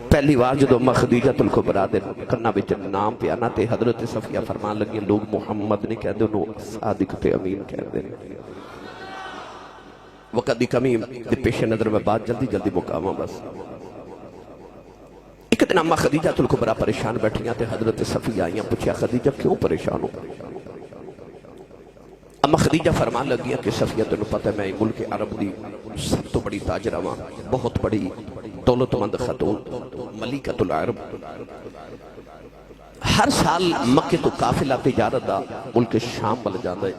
پہلی بار جدو اما خدیجۃ الکبریٰ دے کرنا بچ نام پیانا تے حضرت صفیہ فرمان لگی لوگ محمد نہیں کہہ دے انہوں صادق تے امین کہہ دے. وقت دی کمی دی پیش نظر میں بات جلدی جلدی مقامہ بس. ایک دن اما خدیجۃ الکبریٰ پریشان بیٹھیاں تے حضرت صفیہ آئیاں پوچھیا خدیجہ کیوں پریشان ہو؟ اما خدیجہ فرمان لگیا کہ صفیہ تنوں پتہ ہے میں ملک عرب دی سب تو بڑی تاجرہ ماں، بہت بڑی دولت مند خاتون، ملکۃ العرب. ہر سال مکہ تو قافلہ تجارت دا ملک شام بل جاندے.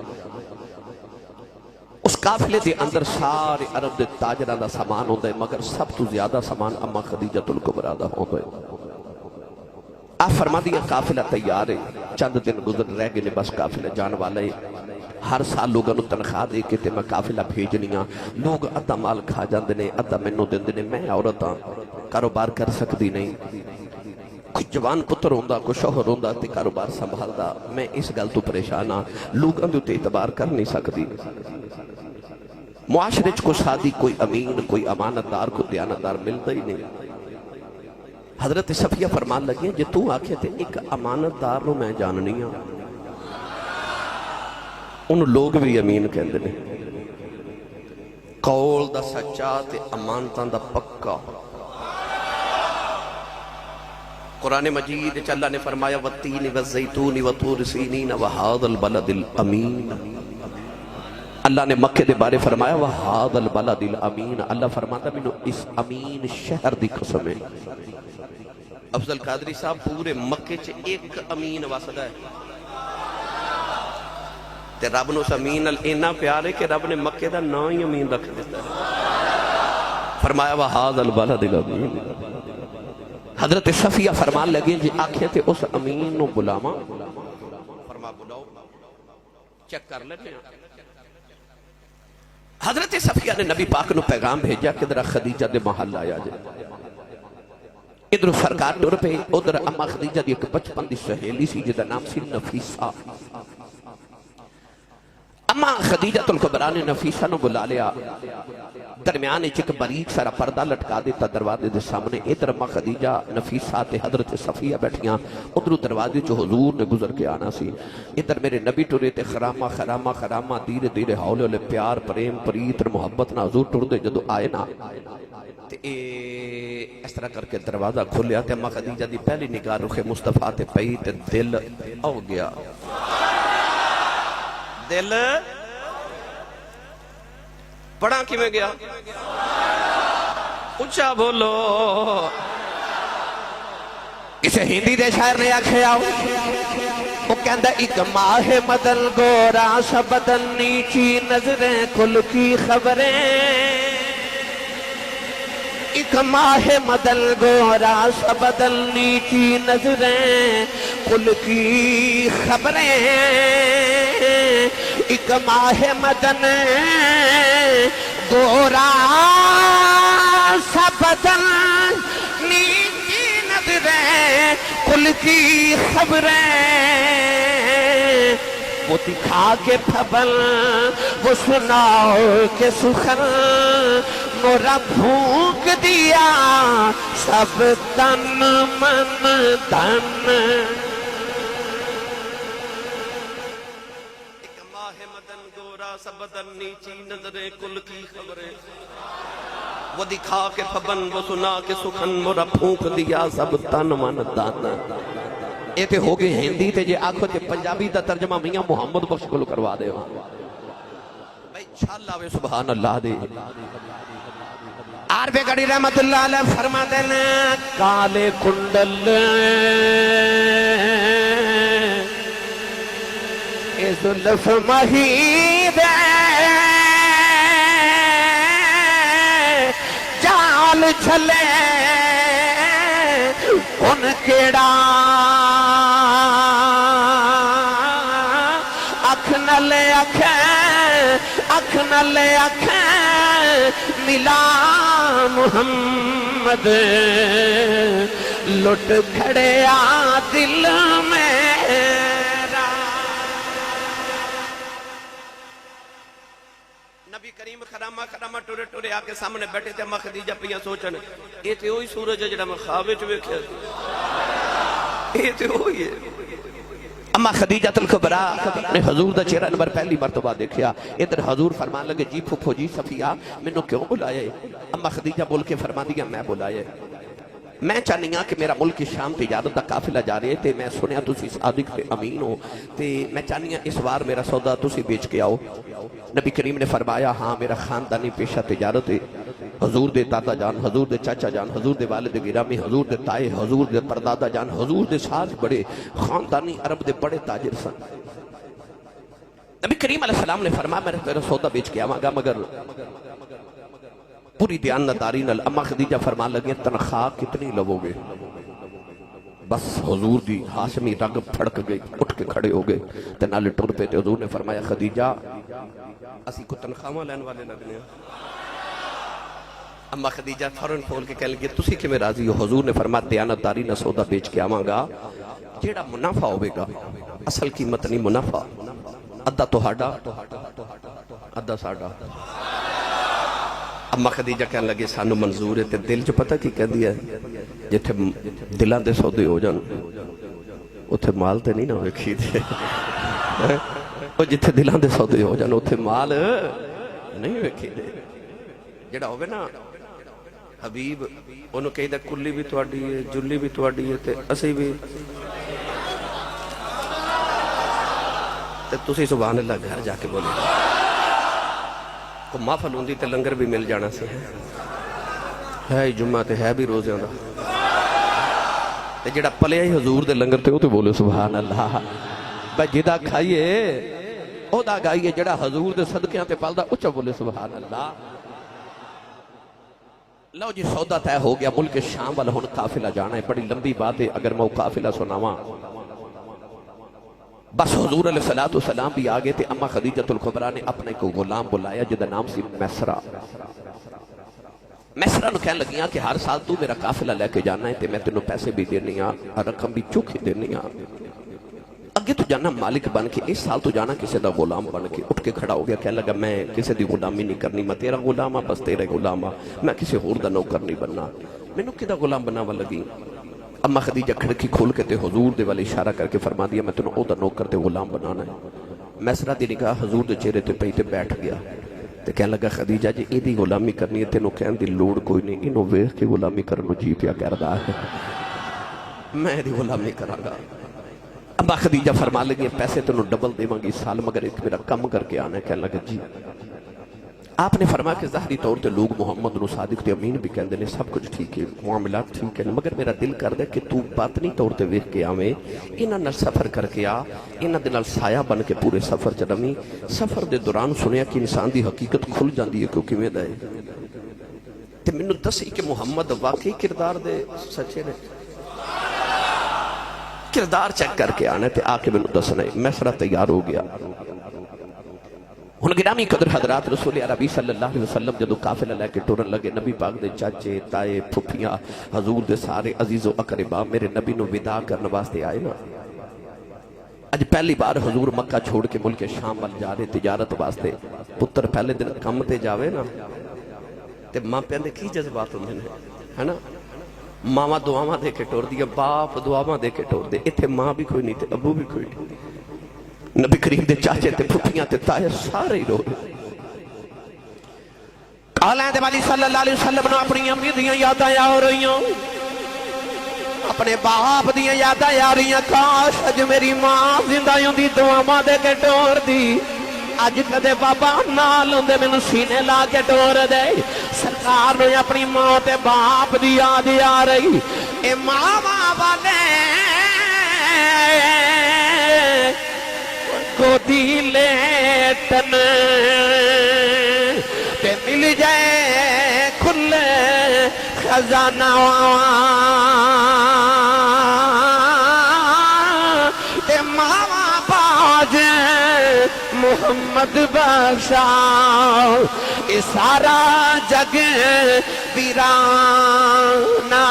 اس قافلے دے اندر سارے عرب دے تاجرہ دا سامان ہوندے مگر سب تو زیادہ سامان اما خدیجۃ الکبریٰ دا ہوندے. آپ فرما دیا قافلہ تیار ہے، چند دن گزر رہ گئے بس قافلہ جان والے. ہر سال لوگوں تنخواہ دے کے تے میں قافلہ بھیجنیاں، لوگ ادھا مال کھا جاندے نے ادھا مینوں دیندے نے. میں عورتاں کاروبار کر سکتی نہیں، کوئی جوان پتر ہوندا کوئی شوہر ہوندا تے کاروبار سنبھالدا. میں اس گل تو پریشان ہاں، لوگوں دے تے اعتبار کر نہیں سکتی. معاشرے چ کوئی صادق کوئی امین کوئی امانت دار کوئی دیانتدار ملتا ہی نہیں. حضرت صفیہ فرمان لگی جے تو آکھے تے ایک امانت دار نو میں جاننی ہاں، ان لوگ بھی امین کہندے نے، قول دا سچا تے امانتاں دا پکا. قرآن مجید اللہ نے فرمایا والتین والزیتون وطور سینین وہذا البلد الامین. اللہ نے مکہ دے بارے فرمایا وہذا البلد الامین. اللہ فرماتا مینوں اس امین شہر دی قسم ہے. افضل قادری صاحب پورے مکے چ ایک امین وسدا ہے تے رب نو اس امین نال اینا پیار ہے کہ رب نے مکے دا نام ہی امین رکھ دیتا ہے فرمایا وہذا البلد الامین حضرت صفیہ فرمان لگے جی آنکھیں تے اس امین نو بلاواں فرما بلاؤ چیک کر لیتے ہیں حضرت صفیہ نے نبی پاک نو پیغام بھیجا کہ ذرا خدیجہ دے محل آیا جائے ادھر سرکار ٹر پہ ادھر اما خدیجہ دی ایک بچپن دی سہیلی سی جدا نام سی نفیسہ اما خدیجہ الکبریٰ نے نفیسہ نو بلا لیا درمیان ایک باریک سارا پردہ لٹکا دیتا دروازے دے سامنے ادھر اما خدیجہ نفیسہ تے حضرت صفیہ بیٹھیاں ادھر دروازے جو حضور نے گزر کے آنا سی ادھر میرے نبی ٹرے تے خرامہ خرامہ خرامہ دیر دیر ہولے ہولے پیار پریم پریت محبت نہ حضور ٹر دے جدو آئے نا تے اس طرح کر کے دروازہ کھولیا تے اما خدیجہ دی پہلی نگاہ رخ مصطفیٰ تے پئی تے دل ہو گیا دل پڑھا کی میں گیا اچھا بولو کسے ہندی دے شاعر نے آکھے آؤ وہ کہندہ ایک ماہ مدن گورا سا بدن نیچی نظریں کل کی خبریں ایک ماہ مدن گورا سا بدن نیچی نظریں کل کی خبریں ایک ماہ مدن گورا سا بدن نیچی نظریں کل کی خبریں وہ دکھا کے پھبل وہ سناؤ کے سخن مورا بھونک دیا سب تن من دن ایک ماہ مدن گورا سب بدن نیچی نظریں کل کی خبریں وہ دکھا کے پھبن وہ سنا کے سخن مورا بھونک دیا سب تن من دن یہ تے ہو گئے ہندی تے جے آنکھو تے پنجابی دا ترجمہ میاں محمد بخش کو کروا دے بھائی چھال آوے سبحان اللہ دے عارف گڑی رحمت اللہ علیہ فرما دینا کالے کنڈل اے ظلف مہید جال چھلے ان کیڑا اکھ نلے اکھیں ملا محمد لٹ کھڑیا دل میرا نبی کریم خرامہ خرامہ ٹورے ٹورے آکے سامنے بیٹھے تھے اما خدیجہ پیاں سوچنے یہ تے ہوئی سورج ہے جڑا میں خوابے چوے کیا یہ تے ہوئی ہے اما خدیجہ الکبریٰ نے حضور دا چہرہ نمبر پہلی مرتبہ دیکھیا ادھر حضور فرمان لگے جی پھپھو جی صفیہ میں نے کیوں بلائے اما خدیجہ بول کے فرما دیا میں بلائے میں چاہنیاں کہ میرا ملک شام تجارت دا قافلہ جا رہے تھے میں سنیا تسی صادق تے امین ہو تے میں چاہنیاں اس بار میرا سودا تسی بیچ کے آؤ نبی کریم نے فرمایا ہاں میرا خاندانی پیشہ تجارت ہے حضور دے دادا جان حضور دے چاچا جان حضور دے والد گرامی حضور دے تائے حضور دے پردادا جان حضور دے ساتھ بڑے خاندانی عرب دے بڑے تاجر سن نبی کریم علیہ السلام نے فرمایا میں تیرا سودا بیچ کے آواں گا مگر پوری دیانتداری نال اما خدیجہ فرمان لگی تنخواہ کتنی لو گے بس حضور دی ہاشمی رگ پھڑک گئی اٹھ کے کھڑے ہو گئے تے نالے ٹر پہ تے حضور نے فرمایا خدیجہ اسی کو تنخواہ لین والے لگنے اما خدیجہ فوراً کھول کے کہہ لگی تسی کہ میں راضی ہو حضور نے فرمایا دیانتداری نہ سودا بیچ کے آواں گا جیڑا منافع ہوئے گا اصل قیمت نہیں منافع ادھا توہاڈا ادھا ساڈا اما خدیجہ کہنے لگے سانو منظور ہے تے دل جو پتہ کی کہہ دیا ہے جتھے دلان دے سودے ہو جان اتھے مال تے نہیں نہ ہوئے کھیدے اور جتھے دلان دے سودے ہو جان اتھے مال نہیں ہوئے کھیدے جڑا ہوئے نا حبیب انہوں کہی دا کلی بھی تواڈی ہے جلی بھی تواڈی ہے تے اسی بھی تے تسی سبحان اللہ گھر جا کے بولے کو محفل ہوندی تے لنگر بھی مل جانا سے ہے جمعہ تے ہے بھی روزے ہوندا تے جڑا پلیا ہی حضور دے لنگر تے او تے بولے سبحان اللہ بھائی جدا کھائیے او دا گائیے جڑا حضور دے صدقیاں تے پلدا اچھا بولے سبحان اللہ لو جی سودا طے ہو گیا ملک شام والا ہن قافلہ جانا ہے بڑی لمبی بات ہے اگر میں وہ قافلہ سناواں بس حضور علیہ السلام بھی آگے تھے اما خدیجۃ الکبریٰ نے اپنے کو غلام بلایا جدا نام سی میسرہ میسرہ نو کہنے لگیاں کہ ہر سال تو میرا قافلہ لے کے جانا ہے تے میں تینوں پیسے بھی دینی ہاں رقم بھی چوکھی دینی ہاں اگے تو جانا مالک بن کے اس سال تو جانا کسی دا غلام بن کے اٹھ کے کھڑا ہو گیا کہنے لگا میں کسی دی غلامی نہیں کرنی میں تیرا غلام ہاں بس تیرے غلام ہاں میں کسی ہور دا نوکر نہیں بننا مینوں کدا غلام بناوا لگی اما خدیجہ کھڑکی کھول کے تے حضور دے والے اشارہ کر کے فرما دیا میں تینوں او دا نوکر تے غلام بنانا ہے میسرہ دی نگاہ حضور دے چہرے تے پئی تے بیٹھ گیا تے کہنے لگا خدیجہ جی اے دی غلامی کرنی ہے تینوں کہن دی لوڑ کوئی نہیں انہوں ویکھ کے غلامی کرن نو جی پیا کردا ہے میں دی غلامی کراں گا اما خدیجہ فرما لگی پیسے تینوں ڈبل دیواں گی سال مگر ایک میرا کم کر کے آنا ہے کہنے لگا جی آپ نے فرمایا کہ ظاہری طور تے لوگ محمد نو صادق تے امین بھی کہندے نے سب کچھ ٹھیک ہے معاملات ٹھیک ہے مگر میرا دل کر دے کہ تو باطنی طور تے ویکھ کے آویں انہاں نال سفر کر کے آ انہاں دے نال سایہ بن کے پورے سفر چ رمی سفر دے دوران سنیا کہ انسان دی حقیقت کھل جاندی ہے کیوں کیویں دا ہے تے مینوں دسی کہ محمد واقعی کردار دے سچے نے کردار چیک کر کے آنا تے آ کے مینوں دسنا ہے میسرہ تیار ہو گیا ہن گرامی قدر حضرات رسول عربی صلی اللہ علیہ وسلم جدو قافلہ لے کے ٹرن لگے نبی پاک دے چاچے تائے پھپھیاں حضور دے سارے عزیز و اقربا میرے نبی نو وداع کرنے واسطے آئے نا اج پہلی بار حضور مکہ چھوڑ کے ملک شام وال جا رہے تجارت واسطے پتر پہلے دن کم تے جاوے نا تے ماں پیندے کی جذبات ہوندے نے ہے نا ماما دعاواں دے کے ٹور دیا باپ دعاواں دے کے ٹور دے ایتھے ماں بھی کوئی نہیں تے ابو بھی کوئی نہیں نبی کریم دے چاچے تے پھپھیاں تے تائے سارے ہی رو کالیں دے والی صلی اللہ علیہ وسلم نے اپنی امی دیاں یاداں آ رہی ہوں اپنے باپ دیاں یاداں آ رہی ہیں کاش اج میری ماں زندہ ہوندی دعاواں دے کے ٹور دی اج کدے بابا نال ہوندے مینوں سینے لا کے ٹور دے سرکار نے اپنی ماں تے باپ دی یاد آ رہی اے ماں والے گودی لیٹن تے مل جائے کھلے خزانہ تے ماما باج محمد بخشا اے سارا جگ ویرانا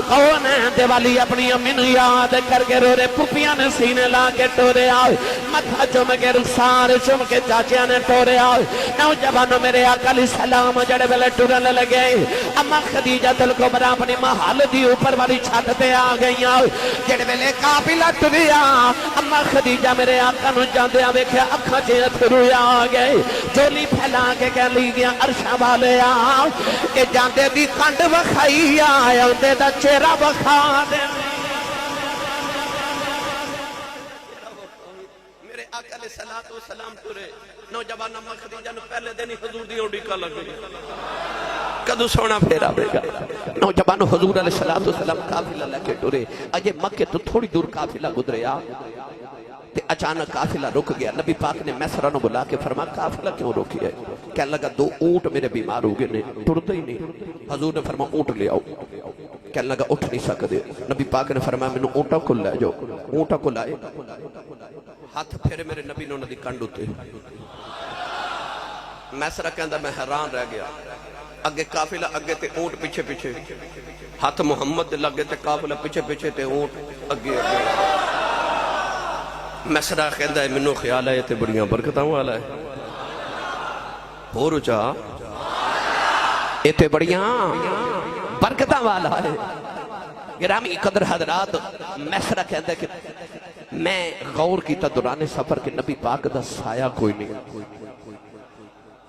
کون دے والی اپنی امی نو یاد کر کے رو رے پھپھیاں نے سینے لا کے ٹورے آئے متھا چوم کے رخسار چوم کے چاچیاں نے ٹورے آئے نوجوانوں میرے آقا علیہ السلام جڑے ویلے ٹرن لگے اما خدیجہ الکبریٰ اپنی محل دی اوپر والی چھت تے آ گئیاں جڑے ویلے قافلہ ٹریا اما خدیجہ میرے آقا نو جاندیاں ویکھیا اکھاں چ اتھرو آ گئے جولی پھیلا کے کہہ لی گیا عرشاں والے آ کہ جاندے دی کنڈ وکھائی آ اوندے دا چہرہ وکھا دے میرے آقا علیہ السلام ٹرے نوجوان اما خدیجہ نو پہلے دن ہی حضور دی اڈیکا لگ گئی کدو سونا پھیرا بے گا نوجوان حضور علیہ السلام قافلہ لے کے ٹرے اجے مکے تو تھوڑی دور قافلہ گزریا تے اچانک قافلہ رک گیا نبی پاک نے میسرہ نو بلا کے فرمایا قافلہ کیوں روکی ہے کہنے لگا دو اونٹ میرے بیمار ہو گئے نے ٹرتے ہی نہیں حضور نے فرمایا اونٹ لے آؤ کہنے لگا اٹھ نہیں سکتے نبی پاک نے فرمایا مینوں اونٹاں کو لے جاؤ اونٹاں کو لائے ہاتھ پھیرے میرے نبی نو ندی کنڈ ہوتے میسرہ کہندا میں حیران رہ گیا اگے قافلہ اگے تے اونٹ پیچھے پیچھے ہاتھ محمد لگے تے قافلہ پیچھے پیچھے تے اونٹ اگے اگے میسرہ کہندا ہے مینوں خیال ہے تے بڑیاں برکتاں والا ہے ہو رچا اتے بڑیاں برکتاں والا ہے گرامی قدر حضرات میسرہ کہندا ہے کہ میں غور کیتا دوران سفر کے نبی پاک دا سایہ کوئی نہیں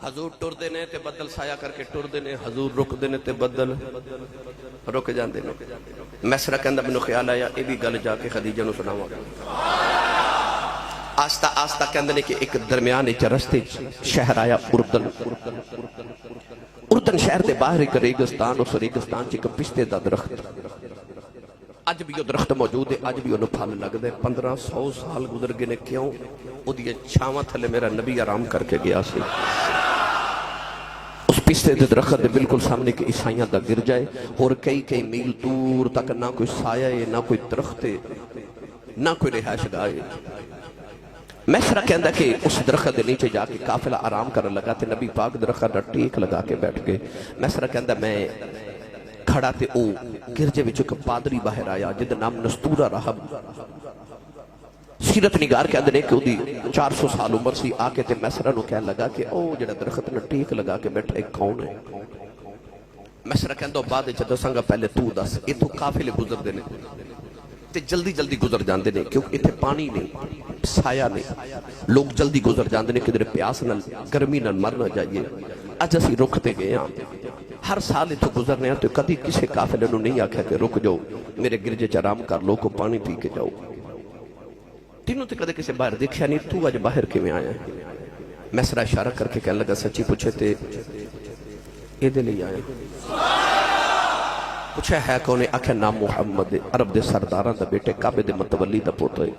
حضور ٹر دینے تے بدل سایہ کر کے ٹر دینے حضور رک دینے تے بدل رک جان دینے میسرہ کہندا مینوں خیال آیا اے بھی گل جا کے خدیجہ نو سناواں آستہ آستہ کہندے نے کہ ایک درمیان ایک رستے شہر آیا اردن شہر دے باہر ایک ریگستان، اس ریگستان چ ایک پستے دا درخت، اج بھی وہ درخت موجود ہے، اج بھی انہوں پھل لگ دے۔ 1500 سال گزر گئے نے، کیوں؟ وہ دی چھاواں تھلے میرا نبی آرام کر کے گیا سی۔ اس پستے دے درخت دے بالکل سامنے کہ عیسائیاں دا گر جائے، اور کئی میل دور تک نہ کوئی سایہ ہے، نہ کوئی درخت ہے، نہ کوئی رہائش گاہ ہے۔ میسرہ کہندا کہ اس درخت دے نیچے جا کے قافلہ آرام کرنے لگا تے نبی پاک درخت دا ٹیک لگا کے بیٹھ گئے۔ میسرہ کہندا میں کھڑا تے او گرجے وچ ایک پادری باہر آیا جدا نام نستورہ راہب، سیرت نگار کے اندر کہ دی 400 سال عمر سی، آ کے تے میسرہ نو کہنے لگا کہ او جڑا درخت نے ٹیک لگا کے بیٹھا ہے کون ہے؟ میسرہ کہندا بعد وچ دساں گا، پہلے تو دس۔ ایتھوں قافلے گزردے نے تے جلدی جلدی گزر جاندے نے، کیونکہ اتنے پانی نہیں، سایہ نہیں، لوگ جلدی گزر جاندے نے، کدھر پیاس نال گرمی نال مر نہ جائیے۔ اج اسی رکتے گئے ہاں، ہر سال اتھوں گزرنے ہیں تو کدی کسی قافلے نو نہیں آکھیا کہ رک جاؤ، میرے گرجے چ آرام کر لو، کو پانی پی کے جاؤ۔ تینوں تے کدے کسی باہر دیکھیا نہیں، تو اج باہر کیویں آیا ہے؟ میسرہ اشارہ کر کے کہنے لگا سچی پوچھے تے اے دے لئی آیا؟ پوچھا ہے کون؟ آکھیا نام محمد، عرب دے سرداراں دا بیٹے، کعبے دے متولی دا پوتر ہے۔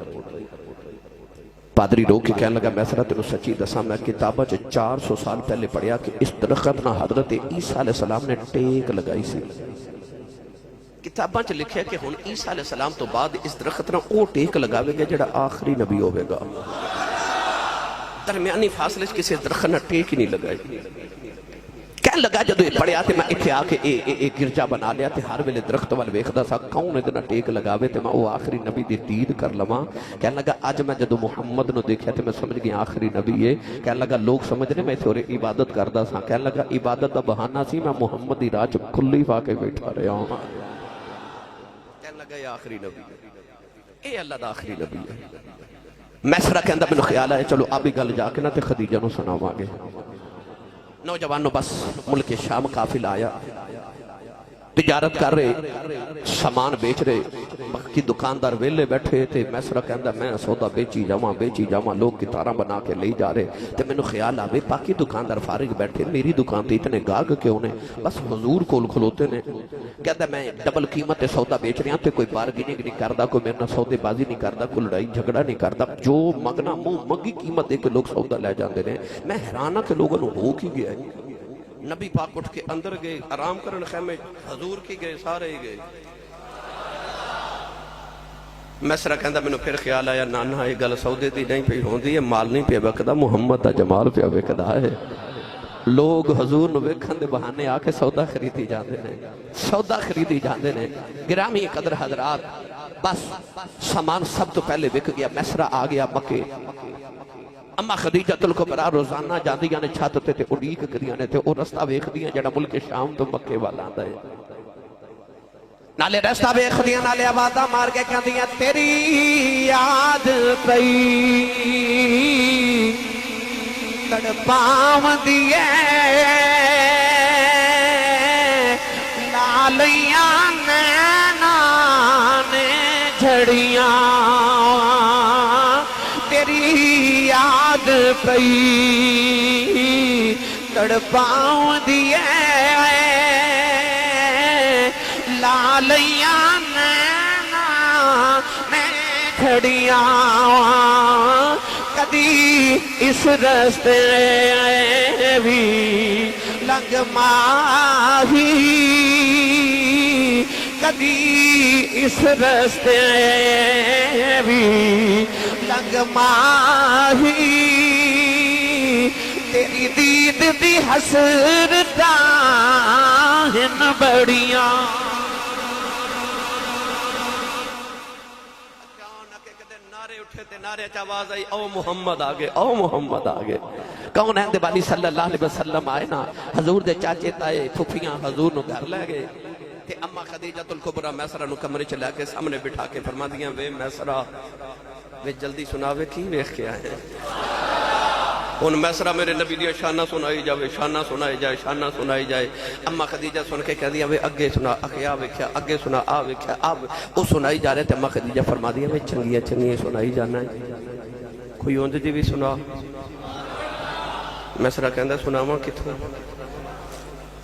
پادری رو کے کہنے لگا میسرہ تینوں سچی دساں، میں کتابہ 400 سال پہلے پڑھیا کہ اس درخت نہ حضرت عیسیٰ علیہ السلام نے ٹیک لگائی سی۔ کتاباں چ لکھیا کہ ہن عیسیٰ علیہ السلام تو بعد اس درخت نہ او ٹیک لگاوے گا جڑا آخری نبی ہوئے گا۔ درمیانی فاصلے کسی درخت نہ ٹیک ہی نہیں لگائی۔ کہنے لگا جدو یہ پڑھیا تے میں اتھے آ کے گرجا بنا لیا تے ہر ویلے درخت وال ویکھدا سا کون ادنا ٹیک لگاوے تے میں او آخری نبی دی دید کر لواں۔ کہنے لگا اج میں جدو محمد نو دیکھیا تے میں سمجھ گیا آخری نبی ہے۔ کہنے لگا لوگ سمجھ رہے میں تھوڑے عبادت کردا سا، کہنے لگا عبادت دا بہانہ سی، میں محمد دی راہ چ کھلی پا کے بیٹھا رہا ہوں۔ کہنے لگا یہ آخری نبی ہے، اے اللہ دا آخری نبی ہے۔ میسرہ کہندا مینوں خیال آیا چلو اب ہی گل جا کے نہ تے خدیجہ نو سناواں گے۔ نوجوانوں بس ملک شام قافلہ آیا، تجارت کر رہے، سامان بیچ رہے، باقی دکاندار ویلے بیٹھے تھے۔ میسرہ کہندا میں سودا بیچی جاواں، لوگ کتاراں بنا کے لے جا رہے تے مینوں خیال آوے باقی دکاندار فارغ بیٹھے، میری دکان تے اتنے گاہک کیوں نے؟ بس حضور کول کھلوتے نے۔ کہندا میں ڈبل قیمت تے سودا بیچ رہا تے کوئی بارگیننگ نہیں کردا، کوئی میرے نال سودے بازی نہیں کردا، کوئی لڑائی جھگڑا نہیں کردا، جو منگنا منہ منگی قیمت دے کے لوگ سودا لے جاندے نے۔ میں حیران ہاں کہ لوگوں نوں ہو کی گیا ہے۔ نبی پاک اٹھ کے اندر گئے، آرام کرن خیمے، حضور کی گئے، سارے ہی گئے۔ میسرہ کہندا مینوں پھر خیال آیا نانا یہ گل سودے دی نہیں پئی ہوندی ہے، مال نہیں پیا وکدا، محمد دا جمال پیا وکدا ہے۔ لوگ حضور نو ویکھن دے بہانے آ کے سودا خریدی جاندے نے۔ گرامی قدر حضرات، بس سامان سب تو پہلے وک گیا۔ میسرہ آ گیا مکے۔ اما خدیجۃ الکبریٰ روزانہ جاندیاں نے چھت تے اڈیق کریاں نے تے او رستہ ویکھدیاں جڑا ملک شام تو مکے والا آندا ہے۔ نالے رستہ ویکھدیاں، نالے آوازاں مار کے کہندیاں تیری یاد پئی تڑپاوندی اے لالیاں نیناں نے جھڑیاں تیری یاد پئی تڑپاوندی اے لالیاں نیناں نے جھڑیاں کدی اس رستے بھی لنگ ماہی کدی اس رستے بھی لنگ ماہی تیری دید دی حسرتاں ہن بڑیاں۔ نعرے آواز آئی او محمد آگے، او محمد آگے۔ کون ہے والی صلی اللہ علیہ وسلم آئے نا، حضور دے چاچے تائے پھپھیاں حضور نو گھر لے گئے تے اما خدیجۃ الکبریٰ میسرہ نو کمرے چ لے کے سامنے بٹھا کے فرما دیاں وے میسرہ وے جلدی سناوے کی ویکھ کے آئے۔ ان میسرہ میرے نبی دیا شانہ سنائی جائے، شانہ سنائی جائے، شانہ سنائی جائے۔ اما خدیجہ سن کے کہہ دیا وے اگے سنا، اخیا ویکھیا، اگے سنا، آ ویکھیا، اب وہ سنائی جا رہے تھے۔ اما خدیجہ فرما دیا وے چنگیاں چنگیاں سنائی جانا ہے۔ کوئی اونج دی بھی سنا میں سرا کہندہ سناواں کتھوں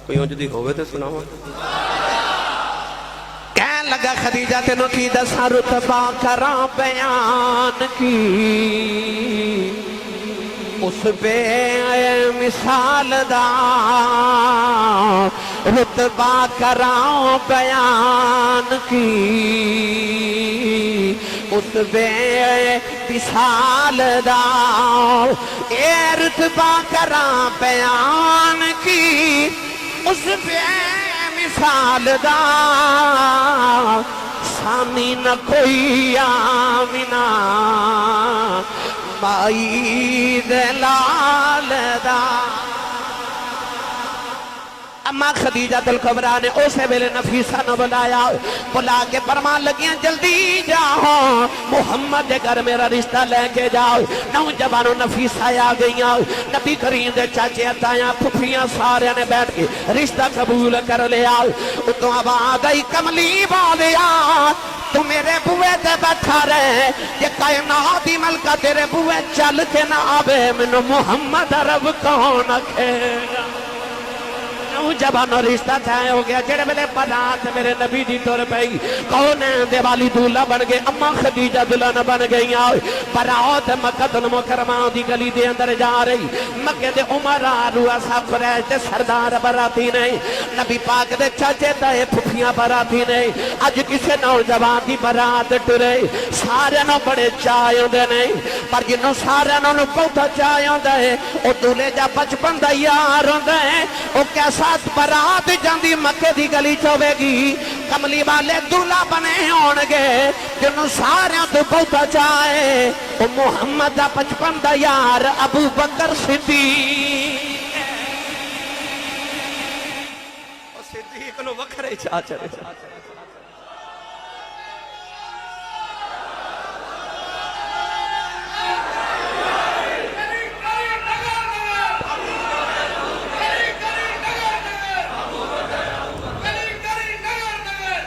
کوئی اونج دی ہوئے تے سناواں کہن لگا خدیجہ تینوں کی دساں رتبہ کراں بیان کی اس بے مثال دا رتبہ کراں بیان کی اس بے مثال دا اے رتبہ کراں بیان کی اس بے مثال دا سامی نہ کوئی آمینہ مائی دلال دا اما خدیجہ الکبریٰ نے اسے ویلے نفیسہ نہ بلا کے فرمان لگیاں جلدی جاؤ محمد دے گھر میرا رشتہ لے کے جاؤ نوجوانوں نفیسہ آ گئیاں نبی کریم دے چاچے اتایاں پھپھیاں سارے نے بیٹھ کے رشتہ قبول کر لیا تو اب آ گئی کملی والیا تو میرے بوئے تے بیٹھا رہے یہ کائنات دی ملکہ تیرے بوئے چل کے نہ آبے منو محمد عرب کون کھیگا نوجوانوں رشتہ تھائے ہو گیا جڑے ملے بنات میرے نبی دی طور پہی کون ہے دیوالی دولہ بن گئے اما خدیجہ دلہن بن گئی برات مکہ المکرمہ دی گلی دے اندر جا رہی مکہ دے عمرہ رؤسا قریش دے سردار براتی نہیں نبی پاک دے چاچے دے پھپھیاں براتی نہیں اج کسے نوجوان دی برات ٹرے سارے نو بڑے چائے ہوندے نہیں پر جنوں سارے نو بہتا چائے ہوندے او دولے جا بچپن دا یار ہوندے او کیسا برات جاندی مکے دی گلی چوے گی کملی والے دولہ بنے ہونگے جنہوں سارے تو بہتا چاہے او محمد دا بچپن دا یار ابو بکر صدیق او صدیق نو وکھرے چاچرے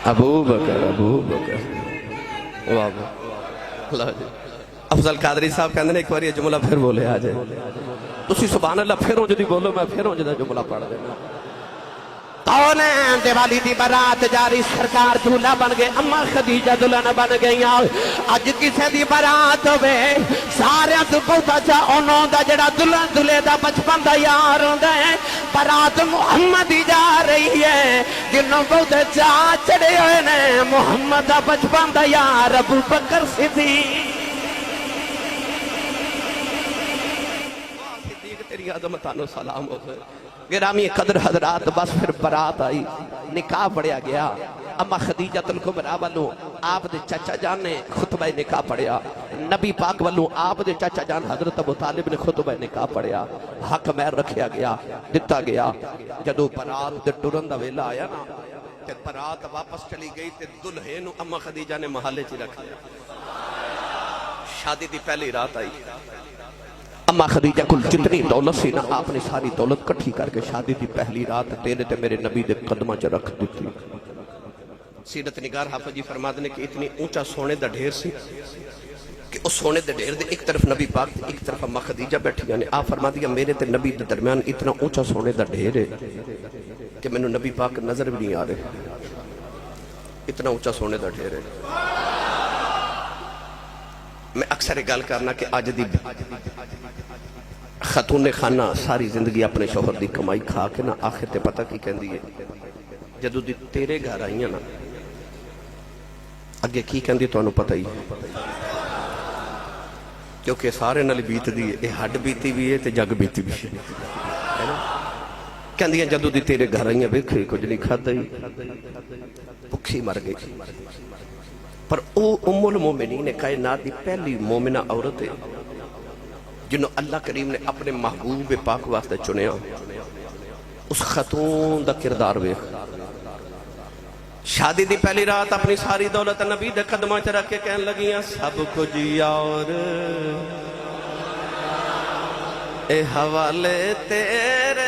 ابو بکر واہ اللہ جی افضل قادری صاحب کہندے نے ایک بار یہ جملہ پھر بولے آ جائے تسی سبحان اللہ پھر ہوں جدی بولو میں پھر ہوں جدہ جملہ پڑھ دینا کون ہے دیوالی دی برات جاری سرکار دولہ بن گئے اما خدیجہ دلہن بن گئی اج کسے دی برات ہوئے سارے تو بہتا چاہ انہوں دا جڑا دلہن دلے دا بچپن دا یار ہوندے برات محمد ہی جا رہی ہے جنہوں بہت چاہ چڑے ہوئے نے محمد دا بچپن دا یار ابو بکر صدیق تیری عظمتانو سلام ہو سے گرامی قدر حضرات بس پھر برات آئی نکاح پڑھیا گیا اما خدیجہ الکبریٰ والوں آپ دے چچا جان نے خطبہ نکاح پڑھیا نبی پاک والوں آپ دے چچا جان حضرت ابو طالب نے خطبہ نکاح پڑھیا حق مہر رکھیا گیا دتا گیا جدو برات دے ٹرن دا ویلا آیا نا تے برات واپس چلی گئی تے دلہے نو اما خدیجہ نے محلے چ رکھ لیا شادی دی پہلی رات آئی اما خدیجہ کل جتنی دولت سی نا آپ نے ساری دولت کٹھی کر کے شادی دی پہلی رات تیرے تے میرے نبی دے قدمہ چ رکھ دیتی سیرت نگار حافظ جی فرماتے نے کہ اتنی اونچا سونے دا ڈھیر سی کہ اس سونے دے ڈھیر دے ایک طرف نبی پاک دے ایک طرف اما خدیجہ بیٹھی یعنی آپ فرما دیا میرے تے نبی دے درمیان اتنا اونچا سونے دا ڈھیر ہے کہ میں نے نبی پاک نظر بھی نہیں آ رہے اتنا اونچا سونے دا ڈھیر ہے میں اکثر گل کرنا کہ آج دی خاتون خانہ ساری زندگی اپنے شوہر دی کمائی کھا کے نا آخر تے پتہ کی کہن دیئے جدو دی تیرے گھر آئیاں نا اگے کی کہن دی تو انہوں پتہ ہی کیونکہ سارے نالی بیت دیئے یہ ہڈ بیتی بھی ہے تے جگ بیتی بھی ہے کہن دیئے جدو دی تیرے گھر آئیاں بیکھے کچھ نہیں کھا دائی بکھی مر گئی پر او ام المومنین کائنات دی پہلی مومنہ عورت ہے جنہوں اللہ کریم نے اپنے محبوب پاک واسطے چنیا اس خاتون دا کردار ویکھ شادی دی پہلی رات اپنی ساری دولت نبی دے قدمہ چ رکھ کے کہن لگیاں سب کچھ یار اے حوالے تیرے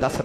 10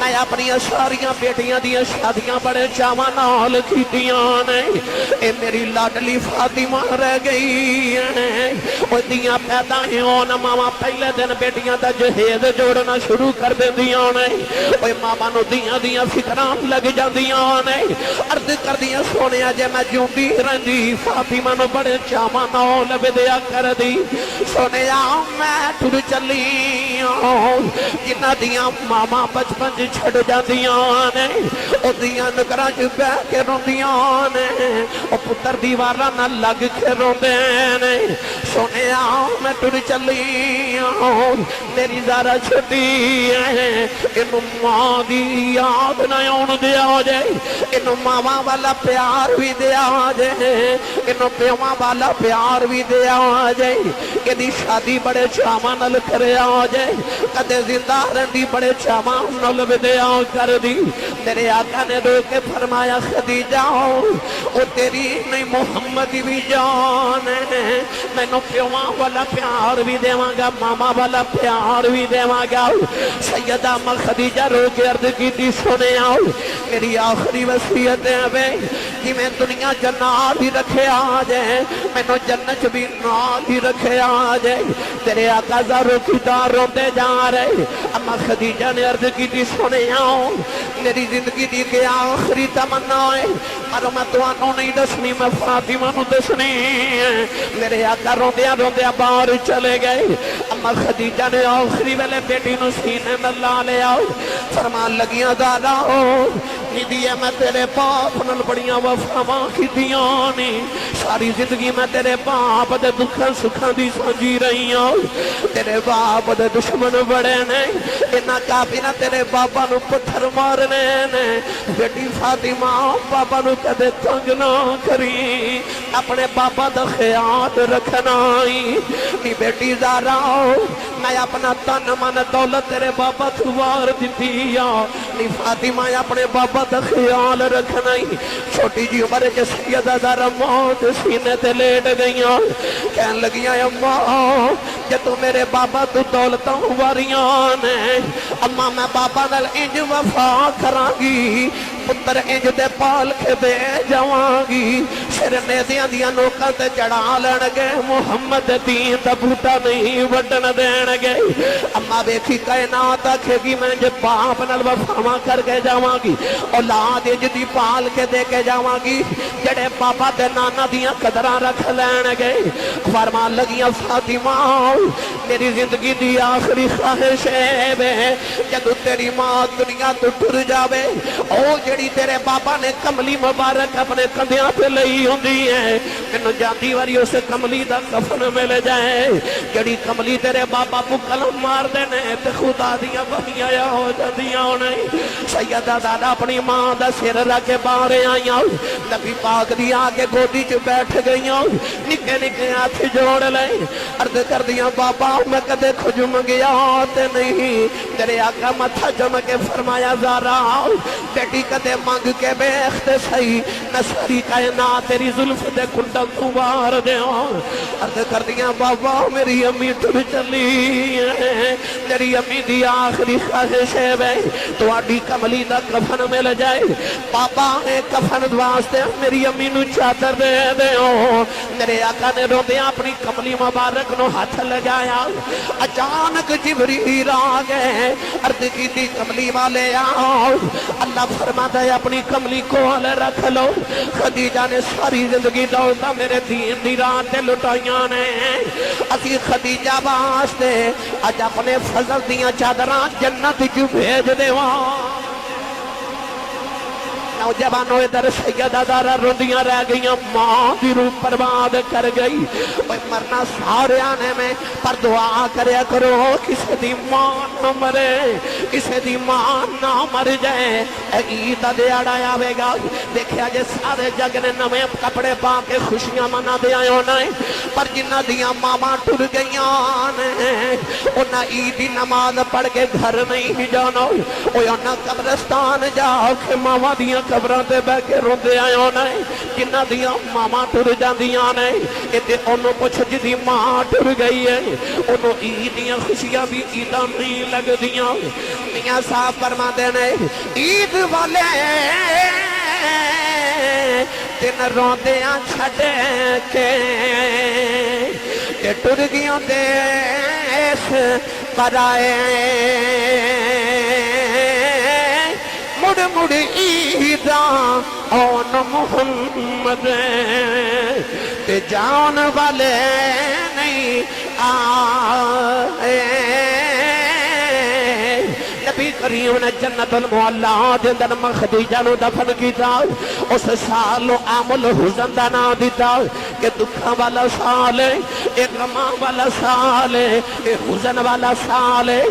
میں اپنی ساریاں بیٹیاں دیاں شادیاں بڑے چاواں نال کیتیاں نے اے میری لاڈلی فاطمہ رہ گئی ہے او دیاں پیدا ہون ماما پہلے دن بیٹیاں دا جہیز جوڑنا شروع کر دیندیاں نے اوے ماما نو دیاں فکراں لگ جاندیاں نے عرض کر دیاں سونیا جے میں جیوندی رہندی فاطمہ نو بڑے چاواں نال ودیا کر دی سونیا میں ٹر چلی جنہ دیاں ماما بچپن چھڑ جاندیاں نے او دیاں نگراں چ بیٹھ کے روندیاں نے او پتر دیواراں نال لگ کے روندے نے سونیا میں ٹر چلی میری زارا چھٹی ہے انہوں ماں دی یاد نہ آن دیا جائے انہوں ماما والا پیار بھی دیا جائے انہوں پیواں والا پیار بھی دیا جائے کدی شادی بڑے چاواں نال کریا جائے کدے زندہ رہندی بڑے چاواں نال ودیا کر دی میرے آقا نے رو کے فرمایا خدیجہ او تیری نہیں محمد بھی جان ہے میں نو پیواں والا پیار بھی دیواں گا ماما والا پیار بھی دیواں گا سیدہ اماں خدیجہ رو کے عرض کی تھی سنے آؤ میری آخری وصیت ہے بے کہ میں دنیا جنات ہی رکھے آجائے میں نو جنت بھی نال ہی رکھے آجائے تیرے آقا زاروں کی دار روتے جا رہے اماں خدیجہ نے عرض کی تھی سنے آؤ میری زندگی دی کے آخری تمنا ہے پر میں تو آنوں نہیں دسنی میں فاطمہ نو دسنی میرے آقا روندیا باہر چلے گئے اماں خدیجہ نے آخری ویلے بیٹی نو سینے میں لا لے آؤ فرمان لگیاں دادا نیدیے میں تیرے باپ نل بڑیاں وفاواں کی دیانی ساری زندگی میں تیرے باپ دے دکھاں سکھاں دی سانجی رہی ہوں تیرے باپ دے دشمن بڑے نے انہاں کافی نہ تیرے بابا نو پتھر مارنے نے بیٹی فاطمہ بابا نو کدے تنگ نہ کری اپنے بابا دا خیال رکھنا نی بیٹی زارا میں اپنا تن من دولت تیرے بابا تھوار دیتی نی فاطمہ اپنے بابا دا خیال رکھنا چھوٹی جی عمر کے سیدہ زارا موت سینے تے لیٹ گئیاں کہن لگیاں اماں کہ تو میرے بابا تو دولتاں واریاں نے اماں میں بابا نال انج وفا کرانگی پتر انج دے پال کے دے جوانگی سر نیزیاں دیاں نوکاں تے چڑھا لین گے محمد دین دا بوٹا نہیں وڈن دین گے اماں بیکھی کائنات آکھے گی میں جب باپ نال وفاواں کر کے جاوانگی اولاد انج دی پال کے دے کے جاوانگی جڑے بابا دے نانا دیاں قدراں رکھ لین گے فرمان لگیاں فاطمہ میری زندگی دی آخری خواہش ہے بے جدو تیری ماں دنیا تو ٹر جاوے او جڑی تیرے بابا نے کملی مبارک اپنے کندیاں پہ لئی ہوندی ہے انہوں جاندی واری اسے کملی دا کفن مل جائے جڑی کملی تیرے بابا کو کلم مار دینے تے خدا دیا بہیاں یا ہو جاندیاں نہیں سیدہ دادا اپنی ماں دا سر رکھے بارے آئیاں نبی پاک دی آگے گودی چ بیٹھ گئیاں نکے نکے ہاتھ جوڑ لیں عرض کر دیاں بابا میں کدے کھجم گیا تے نہیں تیرے آقا متھا جم کے فرمایا زارا بیٹی کدے مانگ کے بیخت سہی نہ ساری کائنات تیری ظلف دے کنڈل تو بار دے عرض کر دیاں بابا میری امی ٹر چلی میری امی دی آخری خواہش ہے بے تو آڈی کملی دا کفن مل جائے بابا نے کفن دواستے میری امی نو چادر دے دے میرے آقا نے رو دیا اپنی کملی مبارک نو ہاتھ لگایا اچانک جبریل آ گئے عرض کی تھی کملی والے آؤ اللہ فرماتا ہے اپنی کملی کو رکھ لو خدیجہ نے ساری زندگی دولتا میرے دین دی رات تے لٹائیاں نے اسی خدیجہ واسطے اج اپنے فضل دیاں چادران جنت کیوں بھیج دے وہاں نوجوانوں ادھر سیدہ دارا روندیاں رہ گئیاں ماں دی روح برباد کر گئی مرنا سارے آنے میں پر دعا کریا کرو کسی دی ماں نہ مرے کسی دی ماں نہ مر جائے عید دیاڑا آوے گا دیکھیا جے سارے جگ نے نویں کپڑے پا کے خوشیاں منا دے آئے ہونا پر جنہ دیاں ماما ٹر گئیاں انہاں عید دی نماز پڑھ کے گھر نہیں جانا انہاں قبرستان جا کے ماما دیاں قبراں تے بہ کے روندے آئے ہونا ہے جنہ دیاں ماما ٹر جاندیاں نے اتے انہوں پوچھ جدی ماں ٹر گئی ہے انہوں عیدیاں خوشیاں بھی عیداں نہیں لگ دیاں میاں صاحب فرما دینے عید والے دن روندیاں چھڑے کے ٹر گیاں دیس پرائے مڑ مڑ عیداں آن محمد تے جان والے نہیں آئے نبی کریم نے جنت المعلا دے اندر خدیجہ نو دفن کیتا اس سال عام الحزن دا نام دیتا کہ دکھاں والا سال ہے ایک غماں والا سال ہے ایک حزن والا سال ہے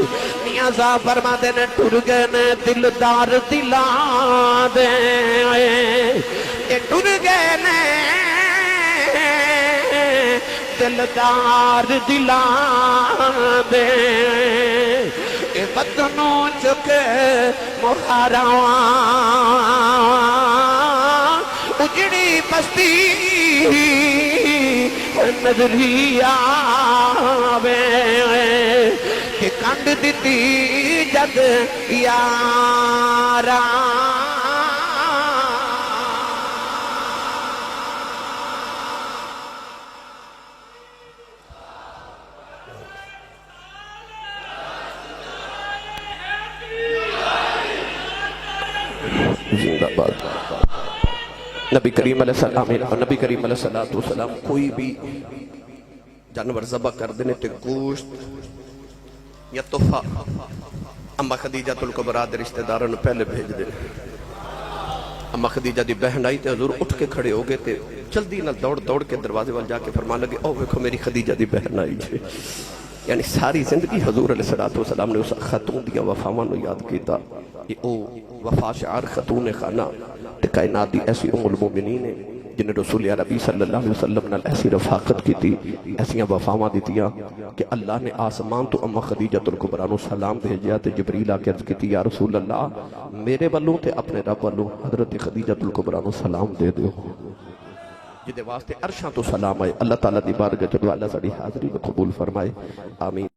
میاں صاحب فرما دے نے ٹر گئے نے دلدار دلاں دے اے ٹر گئے نے دلدار دلاں دے اے بدنوں چکے مخاراں اجڑی بستی نظری آوے کہ کنڈ دیتی جگ یاراں زندہ باد نبی کریم علیہ السلام نبی کریم علیہ السلام کوئی بھی جانور ذبح کر دینے تے گوشت یا تحفہ اما خدیجہ الکبریٰ دے رشتہ داراں نوں پہلے بھیج دے اما خدیجہ دی بہن آئی تے حضور اٹھ کے کھڑے ہو گئے تے جلدی نہ دوڑ کے دروازے وال جا کے فرمان لگے او ویکھو میری خدیجہ دی بہن آئی جے یعنی ساری زندگی حضور علیہ السلام نے اس خاتون دیا وفاواں نوں یاد کیتا یہ او وفا شعار خاتون خانہ تے کائنات دی ایسی ام المومنین ہے جنہیں رسول عربی صلی اللہ علیہ وسلم نے ایسی رفاقت کی تھی ایسیاں وفاواں دیتیاں کہ اللہ نے آسمان تو اما خدیجہ الکبریٰ نو سلام بھیجیا تے جبریل آ کے عرض کی یا رسول اللہ میرے والوں تے اپنے رب والوں حضرت خدیجہ الکبریٰ نو سلام دے دیو جدے واسطے عرشاں تو سلام آئے اللہ تعالیٰ دی بارگاہ چ اللہ ساڈی حاضری کو قبول فرمائے آمین